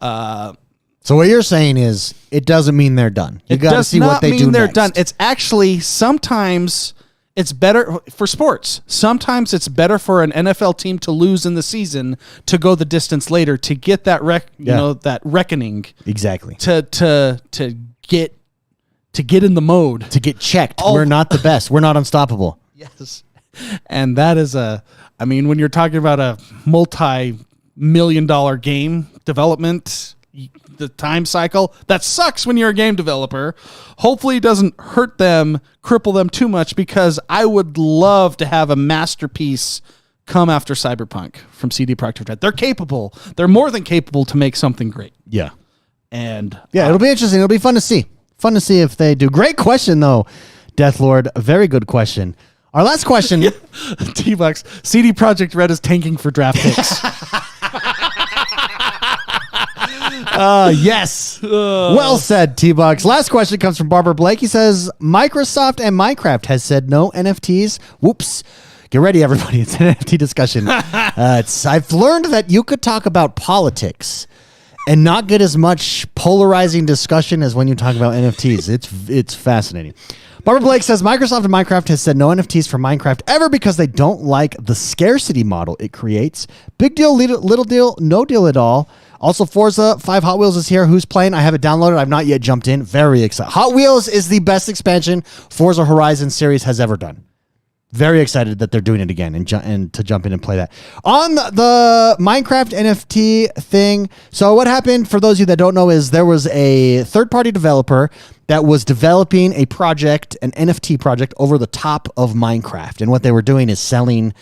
So what you're saying is it doesn't mean they're done. You got to see what they do they're next. done. It's actually sometimes it's better for sports. Sometimes it's better for an NFL team to lose in the season to go the distance later to get that that reckoning. Exactly. To get in the mode. To get checked. We're not the best. We're not unstoppable. Yes. And that is when you're talking about a multi-million-dollar game development, the time cycle, that sucks when you're a game developer. Hopefully it doesn't hurt them, cripple them too much, because I would love to have a masterpiece come after Cyberpunk from CD Projekt Red. They're capable. They're more than capable to make something great. Yeah. And it'll be interesting. It'll be fun to see. Fun to see if they do. Great question, though, Deathlord. A very good question. Our last question. T-Bucks, CD Projekt Red is tanking for draft picks. Yes. Well said, T-Bucks. Last question comes from Barbara Blake. He says, Microsoft and Minecraft has said no NFTs. Whoops. Get ready, everybody. It's an NFT discussion. I've learned that you could talk about politics and not get as much polarizing discussion as when you talk about NFTs. It's fascinating. Barbara Blake says Microsoft and Minecraft has said no NFTs for Minecraft ever because they don't like the scarcity model it creates. Big deal, little deal, no deal at all. Also, Forza 5 Hot Wheels is here. Who's playing? I have it downloaded. I've not yet jumped in. Very excited. Hot Wheels is the best expansion Forza Horizon series has ever done. Very excited that they're doing it again and to jump in and play that. On the Minecraft NFT thing, so what happened, for those of you that don't know, is there was a third-party developer that was developing a project, an NFT project, over the top of Minecraft. And what they were doing is selling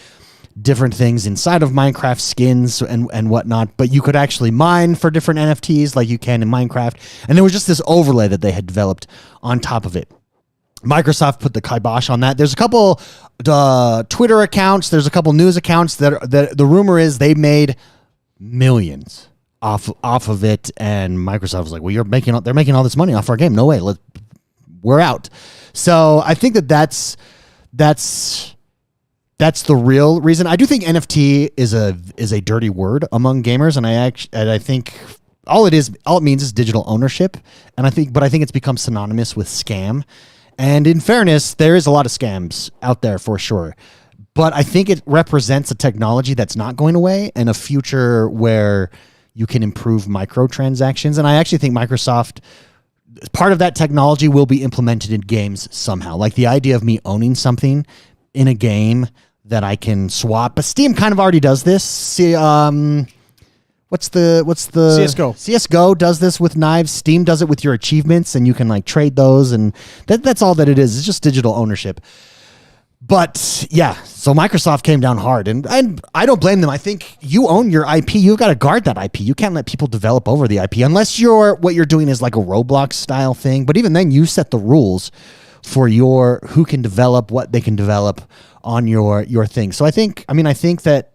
different things inside of Minecraft, skins and whatnot, but you could actually mine for different NFTs like you can in Minecraft. And there was just this overlay that they had developed on top of it. Microsoft put the kibosh on that. There's a couple Twitter accounts. There's a couple news accounts that the rumor is they made millions off of it. And Microsoft was like, well, they're making all this money off our game. No way. We're out. So I think that's the real reason. I do think NFT is a dirty word among gamers. And I think all it means is digital ownership. And I think it's become synonymous with scam. And in fairness, there is a lot of scams out there for sure. But I think it represents a technology that's not going away and a future where you can improve microtransactions. And I actually think Microsoft, part of that technology will be implemented in games somehow. Like the idea of me owning something in a game that I can swap. But Steam kind of already does this. See, What's the CSGO. CSGO does this with knives. Steam does it with your achievements, and you can like trade those, and that's all that it is. It's just digital ownership. But yeah, so Microsoft came down hard, and I don't blame them. I think you own your IP. You've got to guard that IP. You can't let people develop over the IP unless what you're doing is like a Roblox style thing. But even then, you set the rules for who can develop, what they can develop on your thing. So I think that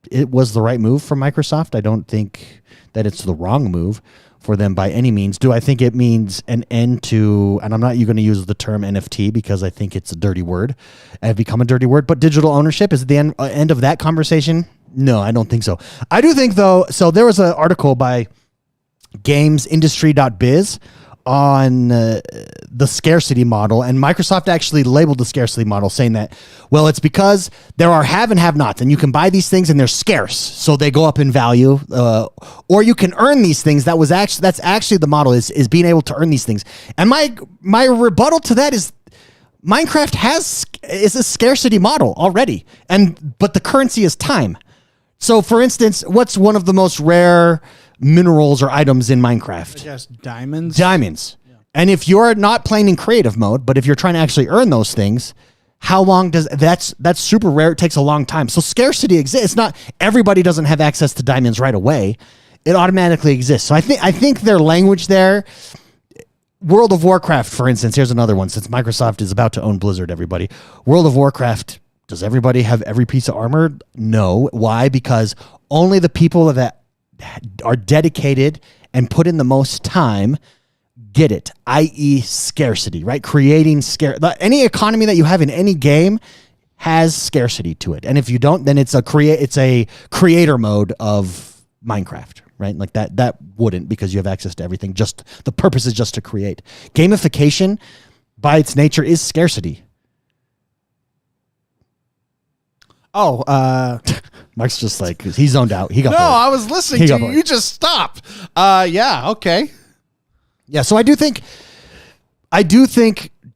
it was the right move for Microsoft. I don't think that it's the wrong move for them by any means. Do I think it means an end to, and I'm not going to use the term NFT because I think it's a dirty word. It's become a dirty word, but digital ownership is the end of that conversation? No, I don't think so. I do think though, so there was an article by gamesindustry.biz on the scarcity model, and Microsoft actually labeled the scarcity model saying that, well, it's because there are have and have nots, and you can buy these things and they're scarce, so they go up in value, or you can earn these things. That's actually the model is being able to earn these things. And my rebuttal to that is Minecraft is a scarcity model already, but the currency is time. So for instance, what's one of the most rare minerals or items in Minecraft? I guess diamonds. Yeah. And if you're not playing in creative mode, but if you're trying to actually earn those things, how long does that's super rare. It takes a long time. So scarcity exists. It's not everybody doesn't have access to diamonds right away. It automatically exists. So I think their language there, World of Warcraft, for instance, here's another one since Microsoft is about to own Blizzard, everybody. World of Warcraft, does everybody have every piece of armor? No. Why? Because only the people that are dedicated and put in the most time get it, i.e. scarcity, right? Creating any economy that you have in any game has scarcity to it. And if you don't, then it's a creator mode of Minecraft, right? Like that wouldn't, because you have access to everything. Just the purpose is just to create. Gamification by its nature is scarcity. Oh, Mike's just like, he zoned out. He got bored. I was listening to you. You just stopped. Yeah, okay. Yeah, so I do think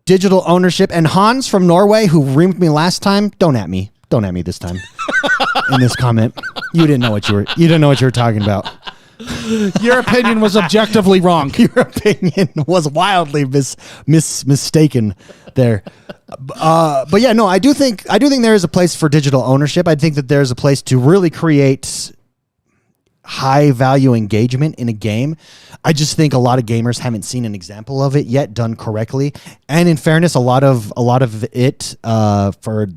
digital ownership, and Hans from Norway, who reamed me last time, don't at me this time in this comment. You didn't know what you were talking about. Your opinion was objectively wrong. Your opinion was wildly mistaken there. But yeah, no, I do think there is a place for digital ownership. I think that there's a place to really create high value engagement in a game. I just think a lot of gamers haven't seen an example of it yet done correctly. And in fairness, a lot of it for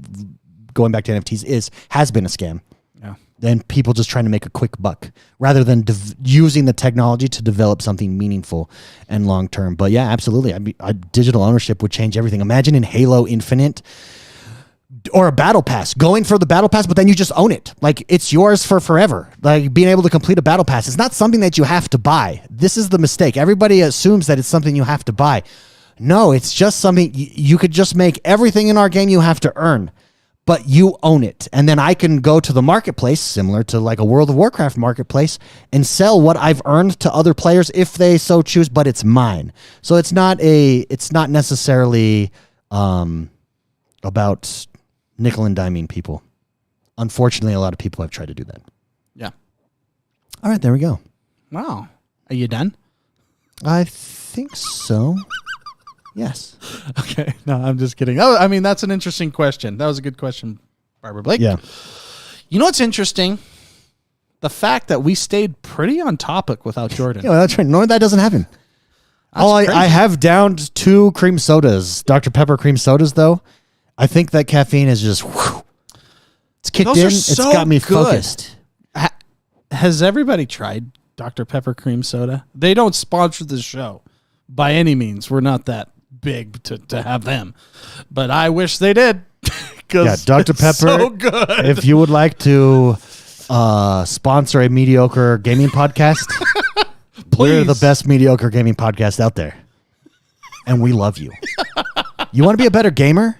going back to NFTs has been a scam. Yeah. Then people just trying to make a quick buck rather than using the technology to develop something meaningful and long term. But yeah, absolutely. I mean, digital ownership would change everything. Imagine in Halo Infinite or a battle pass, going for the battle pass, but then you just own it. Like, it's yours for forever. Like, being able to complete a battle pass. It's not something that you have to buy. This is the mistake. Everybody assumes that it's something you have to buy. No, it's just something you could just make. Everything in our game you have to earn, but you own it. And then I can go to the marketplace, similar to like a World of Warcraft marketplace, and sell what I've earned to other players if they so choose, but it's mine. So it's not necessarily about nickel and diming people. Unfortunately, a lot of people have tried to do that. Yeah. All right, there we go. Wow. Are you done? I think so. Yes. Okay. No, I'm just kidding. Oh, I mean, that's an interesting question. That was a good question, Barbara Blake. Yeah. You know what's interesting? The fact that we stayed pretty on topic without Jordan. Yeah, that's right. No, that doesn't happen. That's I have downed 2 cream sodas, Dr. Pepper cream sodas, though. I think that caffeine is just, it's kicked Those in. are It's so got me good. focused. Has everybody tried Dr. Pepper cream soda? They don't sponsor the show by any means. We're not that big to have them, but I wish they did. Yeah, Dr. Pepper. So good. If you would like to sponsor a mediocre gaming podcast, we're the best mediocre gaming podcast out there, and we love you. You want to be a better gamer?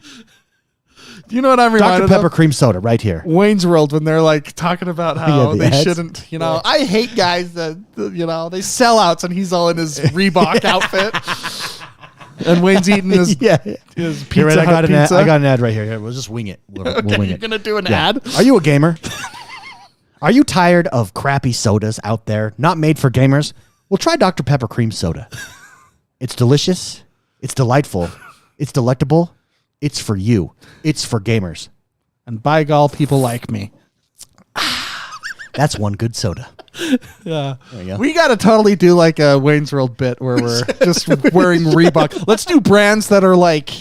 You know what I'm reminded Dr. Pepper of? cream soda right here. Wayne's World, when they're like talking about how the they ads. shouldn't, I hate guys that, they sell outs and he's all in his Reebok outfit. And Wayne's eating his, his pizza. Right, I got pizza. I got an ad right here. We'll just wing it. We'll wing You're it. going to do an ad? Are you a gamer? Are you tired of crappy sodas out there, not made for gamers? Well, try Dr. Pepper cream soda. It's delicious. It's delightful. It's delectable. It's for you. It's for gamers. And by gall, people like me. That's one good soda. Yeah. There you go. We got to totally do like a Wayne's World bit where we're just wearing Reebok. Let's do brands that are like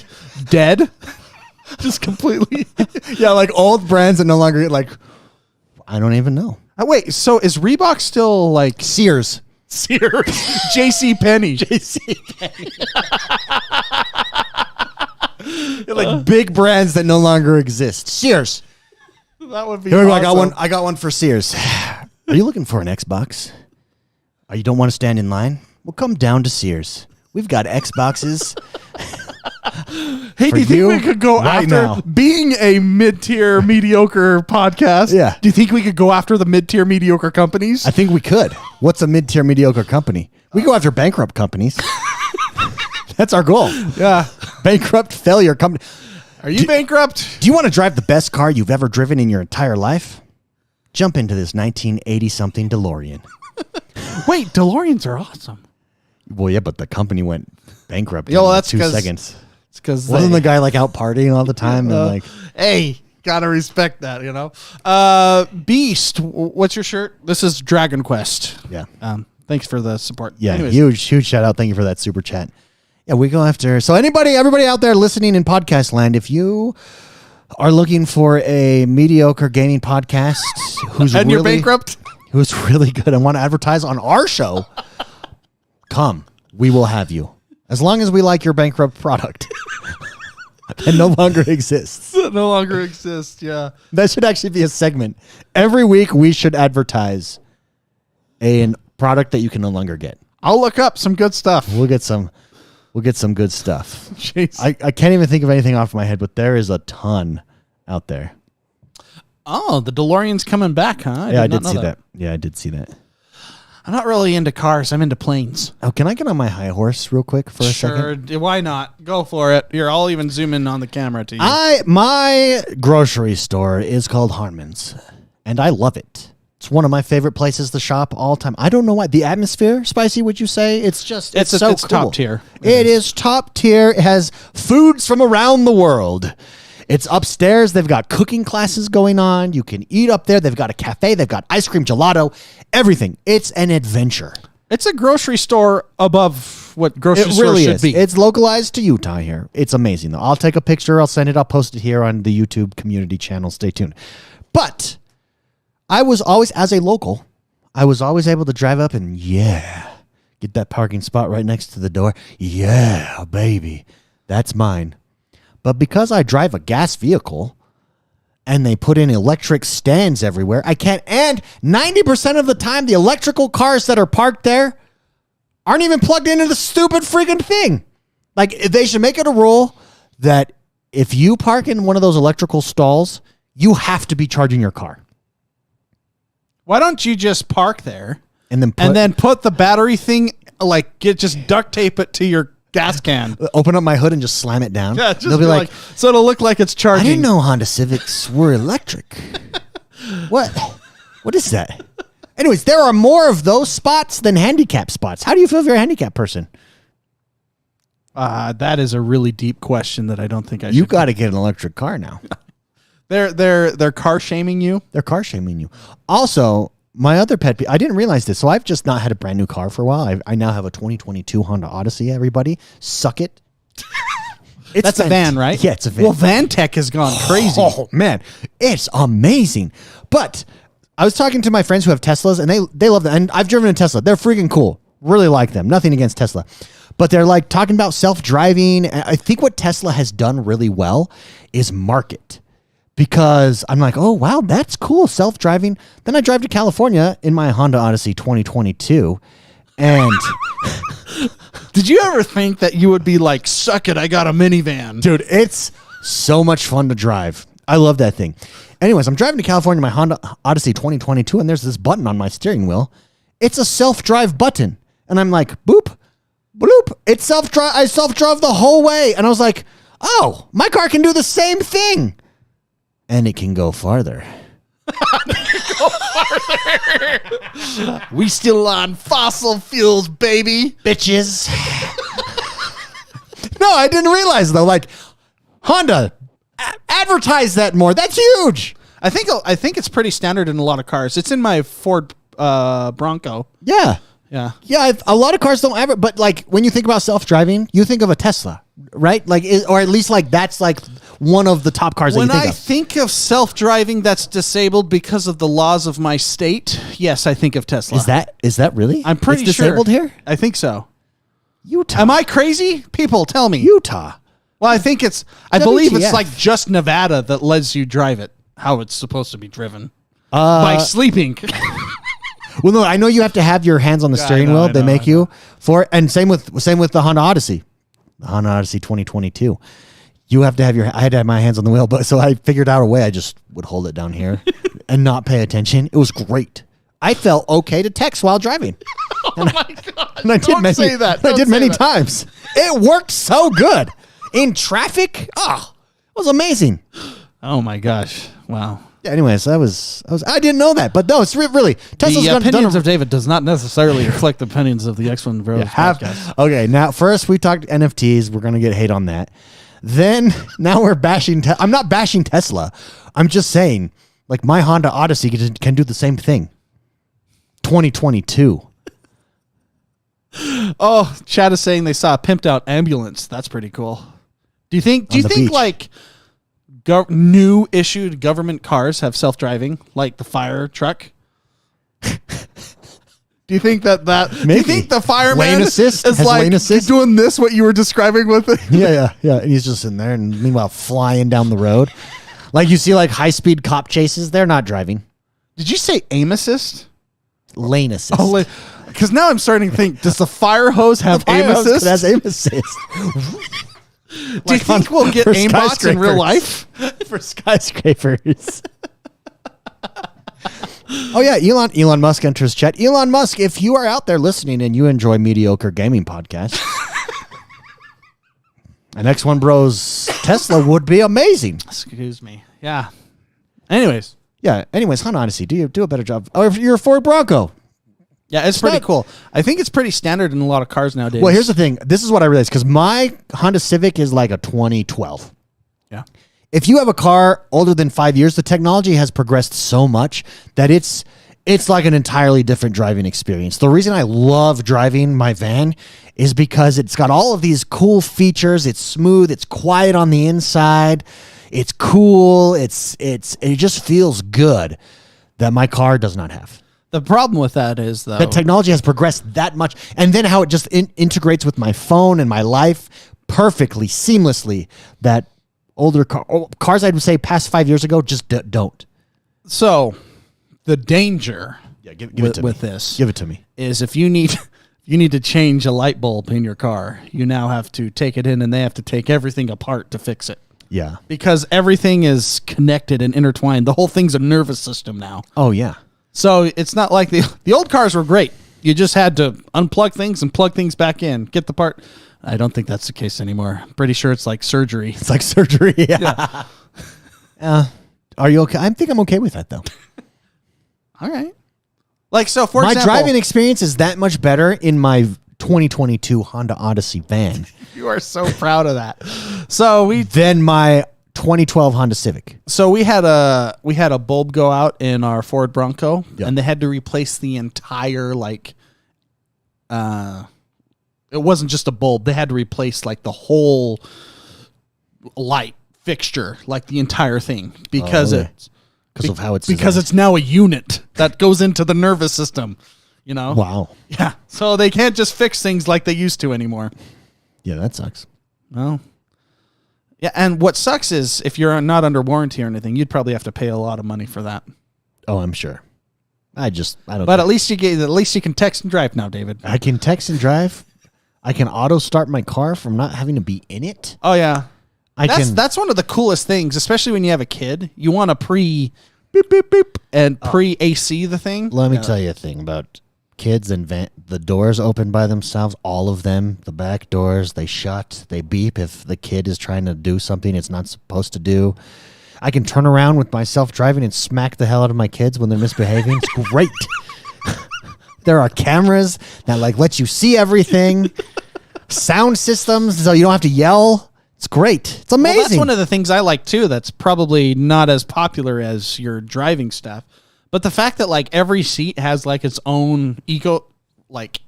dead. Just completely. Yeah, like old brands that no longer I don't even know. Wait, so is Reebok still like Sears. JC Penney. Like big brands that no longer exist. Sears. That would be Here we go. awesome. I got one for Sears. Are you looking for an Xbox? Or you don't want to stand in line? Well, come down to Sears. We've got Xboxes. Hey, do you think we could go right after now. being a mid-tier mediocre podcast? Yeah. Do you think we could go after the mid-tier mediocre companies? I think we could. What's a mid-tier mediocre company? We go after bankrupt companies. That's our goal. Yeah. Bankrupt failure company. Are you bankrupt? Do you want to drive the best car you've ever driven in your entire life? Jump into this 1980-something DeLorean. Wait, DeLoreans are awesome. Well, yeah, but the company went bankrupt Yeah, well, in that's 2 'cause seconds. It's because wasn't the guy like out partying all the time and like, hey, gotta respect that, Beast, what's your shirt? This is Dragon Quest. Yeah. Thanks for the support. Yeah, Anyways. huge shout out. Thank you for that super chat. Yeah, we go after. So everybody out there listening in podcast land, if you are looking for a mediocre gaming podcast and you're bankrupt, who's really good and want to advertise on our show, come. We will have you. As long as we like your bankrupt product. That no longer exists. No longer exists, yeah. That should actually be a segment. Every week we should advertise a product that you can no longer get. I'll look up some good stuff. We'll get some good stuff. Jeez. I can't even think of anything off my head, but there is a ton out there. Oh, the DeLorean's coming back, huh? I did see that. Yeah, I did see that. I'm not really into cars. I'm into planes. Oh, can I get on my high horse real quick for a second? Sure. Why not? Go for it. Here, I'll even zoom in on the camera to you. My grocery store is called Harmon's, and I love it. It's one of my favorite places to shop all time. I don't know why. The atmosphere, Spicy, would you say? It's so cool. Top tier. It is top tier. It has foods from around the world. It's upstairs. They've got cooking classes going on. You can eat up there. They've got a cafe. They've got ice cream, gelato, everything. It's an adventure. It's a grocery store above what grocery stores should be. It's localized to Utah here. It's amazing, though. I'll take a picture. I'll send it. I'll post it here on the YouTube community channel. Stay tuned. But I was always, as a local, I was always able to drive up and, get that parking spot right next to the door. Yeah, baby. That's mine. But because I drive a gas vehicle and they put in electric stands everywhere, I can't. And 90% of the time, the electrical cars that are parked there aren't even plugged into the stupid freaking thing. Like, they should make it a rule that if you park in one of those electrical stalls, you have to be charging your car. Why don't you just park there and then put the battery thing, just duct tape it to your gas can. Open up my hood and just slam it down. Yeah, they'll be like, so it'll look like it's charging. I didn't know Honda Civics were electric. What is that? Anyways, there are more of those spots than handicap spots. How do you feel if you're a handicap person? That is a really deep question that I don't think I should. You got to get an electric car now. They're car shaming you. They're car shaming you. Also, my other pet peeve, I didn't realize this, so I've just not had a brand new car for a while. I now have a 2022 Honda Odyssey, everybody. Suck it. That's a van, right? Yeah, it's a van. Well, Van Tech has gone crazy. Oh, man. It's amazing. But I was talking to my friends who have Teslas, and they love them. And I've driven a Tesla. They're freaking cool. Really like them. Nothing against Tesla. But they're like talking about self-driving. And I think what Tesla has done really well is market. Because I'm like, oh, wow, that's cool, self-driving. Then I drive to California in my Honda Odyssey 2022. And did you ever think that you would be like, suck it, I got a minivan? Dude, it's so much fun to drive. I love that thing. Anyways, I'm driving to California in my Honda Odyssey 2022, and there's this button on my steering wheel. It's a self-drive button. And I'm like, boop, bloop. It's self-drive. I self-drove the whole way. And I was like, oh, my car can do the same thing. And it can go farther. We still on fossil fuels, baby. Bitches. No, I didn't realize, though. Like, Honda, advertise that more. That's huge. I think it's pretty standard in a lot of cars. It's in my Ford Bronco. Yeah. Yeah. Yeah, a lot of cars don't ever, but like when you think about self-driving, you think of a Tesla, right? Like, or at least like that's like one of the top cars that you think of. When I think of self-driving that's disabled because of the laws of my state, yes, I think of Tesla. Is that really? I'm pretty it's disabled sure. here? I think so. Utah. Am I crazy? People, tell me. Utah. Well, I believe it's like just Nevada that lets you drive it how it's supposed to be driven. By sleeping. Well, no, I know you have to have your hands on the steering wheel. They make you for it. And same with the Honda Odyssey. The Honda Odyssey 2022. You have to have I had to have my hands on the wheel, but so I figured out a way I just would hold it down here and not pay attention. It was great. I felt okay to text while driving. Oh my God. And I did many times. It worked so good. In traffic, it was amazing. Oh my gosh. Wow. Yeah, anyways, I didn't know that, but no, it's really Tesla's the opinions of David does not necessarily reflect the opinions of the XoneBros podcast. Okay, now first we talked NFTs. We're gonna get hate on that. Then now we're bashing. I'm not bashing Tesla. I'm just saying, like, my Honda Odyssey can do the same thing. 2022. Oh, Chad is saying they saw a pimped out ambulance. That's pretty cool. Do you think beach. like new issued government cars have self-driving like the fire truck? Do you think that Maybe. Do you think the fireman lane assist is has like lane assist? doing this what you were describing with it? Yeah. And he's just in there, and meanwhile flying down the road. Like you see, like high-speed cop chases. They're not driving. Did you say aim assist? Lane assist. Oh, because now I'm starting to think: does the fire hose have aim assist? It has aim assist. Do you think we'll get aimbots in real life for skyscrapers? Oh yeah, Elon Musk enters chat. Elon Musk, if you are out there listening and you enjoy mediocre gaming podcasts, an XoneBros Tesla would be amazing. Excuse me. Yeah. Anyways, Honda Odyssey, do a better job. Oh, if you're a Ford Bronco. Yeah, it's pretty cool. I think it's pretty standard in a lot of cars nowadays. Well, here's the thing. This is what I realized, because my Honda Civic is like a 2012. Yeah. If you have a car older than 5 years, the technology has progressed so much that it's like an entirely different driving experience. The reason I love driving my van is because it's got all of these cool features. It's smooth. It's quiet on the inside. It's cool. It just feels good that my car does not have. The problem with that is, though, that technology has progressed that much, and then how it just integrates with my phone and my life perfectly, seamlessly, that older cars, I'd say past 5 years ago, just don't. So the danger give it to with me. this Give it to me. is if you need to change a light bulb in your car, you now have to take it in and they have to take everything apart to fix it. Yeah. Because everything is connected and intertwined. The whole thing's a nervous system now. Oh, yeah. So it's not like the old cars were great. You just had to unplug things and plug things back in, get the part. I don't think that's the case anymore. I'm pretty sure it's like surgery. It's like surgery. Yeah. Are you okay? I think I'm okay with that, though. All right. Like, so for my example, driving experience is that much better in my 2022 Honda Odyssey van. You are so proud of that. So than my 2012 Honda Civic. So we had a bulb go out in our Ford Bronco, and they had to replace the entire it wasn't just a bulb. They had to replace like the whole light fixture, like the entire thing, because of how it's because designed. it's now a unit that goes into the nervous system. You know? Wow. Yeah. So they can't just fix things like they used to anymore. Yeah, that sucks. No. Yeah, and what sucks is if you're not under warranty or anything, you'd probably have to pay a lot of money for that. Oh, I'm sure. I don't. But at least you can text and drive now, David. I can text and drive. I can auto start my car from not having to be in it. Oh yeah, that's one of the coolest things, especially when you have a kid. You want to pre beep beep beep and pre AC the thing. Let me tell you a thing about kids and the doors open by themselves. All of them, the back doors, they shut. They beep if the kid is trying to do something it's not supposed to do. I can turn around with myself driving and smack the hell out of my kids when they're misbehaving. It's great. There are cameras that let you see everything. Sound systems, so you don't have to yell. It's great. It's amazing. Well, that's one of the things I like too. That's probably not as popular as your driving stuff, but the fact that every seat has its own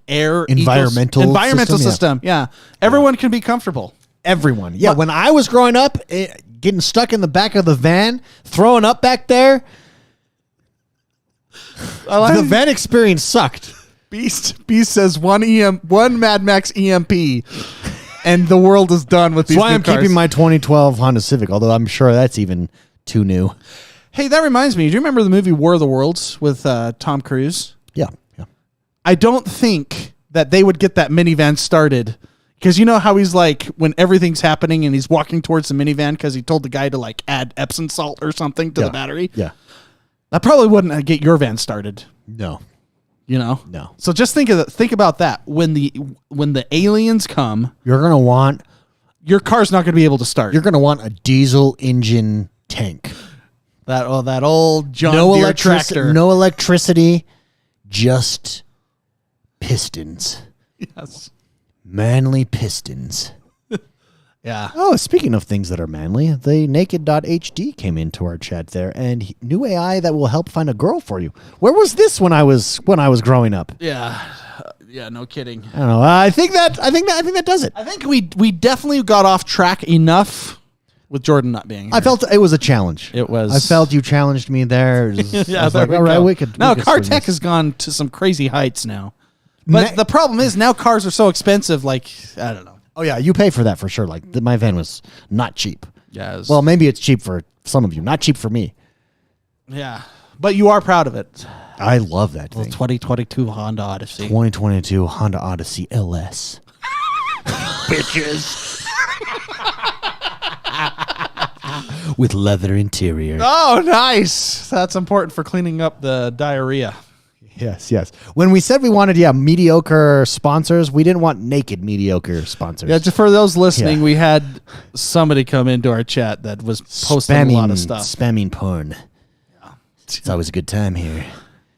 air environmental system. Yeah, everyone can be comfortable. Everyone. Yeah. When I was growing up, getting stuck in the back of the van, throwing up back there. The van experience sucked. Beast says one Mad Max EMP, and the world is done with these. That's why I'm cars. keeping my 2012 Honda Civic, although I'm sure that's even too new. Hey, that reminds me. Do you remember the movie War of the Worlds with Tom Cruise? Yeah. I don't think that they would get that minivan started, because you know how he's when everything's happening and he's walking towards the minivan because he told the guy to add Epsom salt or something to the battery. Yeah. That probably wouldn't get your van started. No. You know? No. So just think about that. When the aliens come, you're going to want... your car's not going to be able to start. You're going to want a diesel engine tank. That old John Deere tractor. No electricity, just pistons. Yes. Manly pistons. Yeah. Oh, speaking of things that are manly, the naked.hd came into our chat there, and new AI that will help find a girl for you. Where was this when I was growing up? Yeah. Yeah, no kidding. I don't know. I think that does it. I think we definitely got off track enough with Jordan not being here. I felt it was a challenge. It was. I felt you challenged me there. Yeah, all right, we could. Now, we could car swing tech this. has gone to some crazy heights now. But the problem is now cars are so expensive, like, I don't know. Oh yeah, you pay for that for sure. Like my van was not cheap. Yeah. Well, maybe it's cheap for some of you, not cheap for me. Yeah. But you are proud of it. I love that The thing. 2022 Honda Odyssey. 2022 Honda Odyssey LS. Bitches. With leather interior. Oh, nice. That's important for cleaning up the diarrhea. Yes, yes. When we said we wanted, mediocre sponsors, we didn't want naked mediocre sponsors. Yeah, just for those listening, Yeah. we had somebody come into our chat that was posting a lot of stuff. Spamming porn. Yeah. It's always a good time here.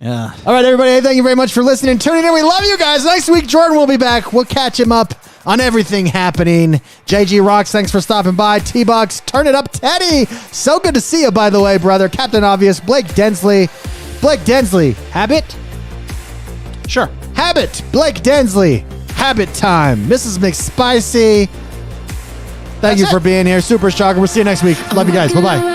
Yeah. All right, everybody. Thank you very much for listening. Tuning in. We love you guys. Next week, Jordan will be back. We'll catch him up on everything happening. JG Rocks, thanks for stopping by. T-Bucks, turn it up. Teddy, so good to see you, by the way, brother. Captain Obvious, Blake Densley. Habit? Sure. Habit. Blake Densley. Habit time. Mrs. McSpicy. Thank you for being here. Super Shocker. We'll see you next week. Love you guys. Bye-bye.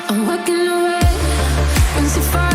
I'm walking away. Been so far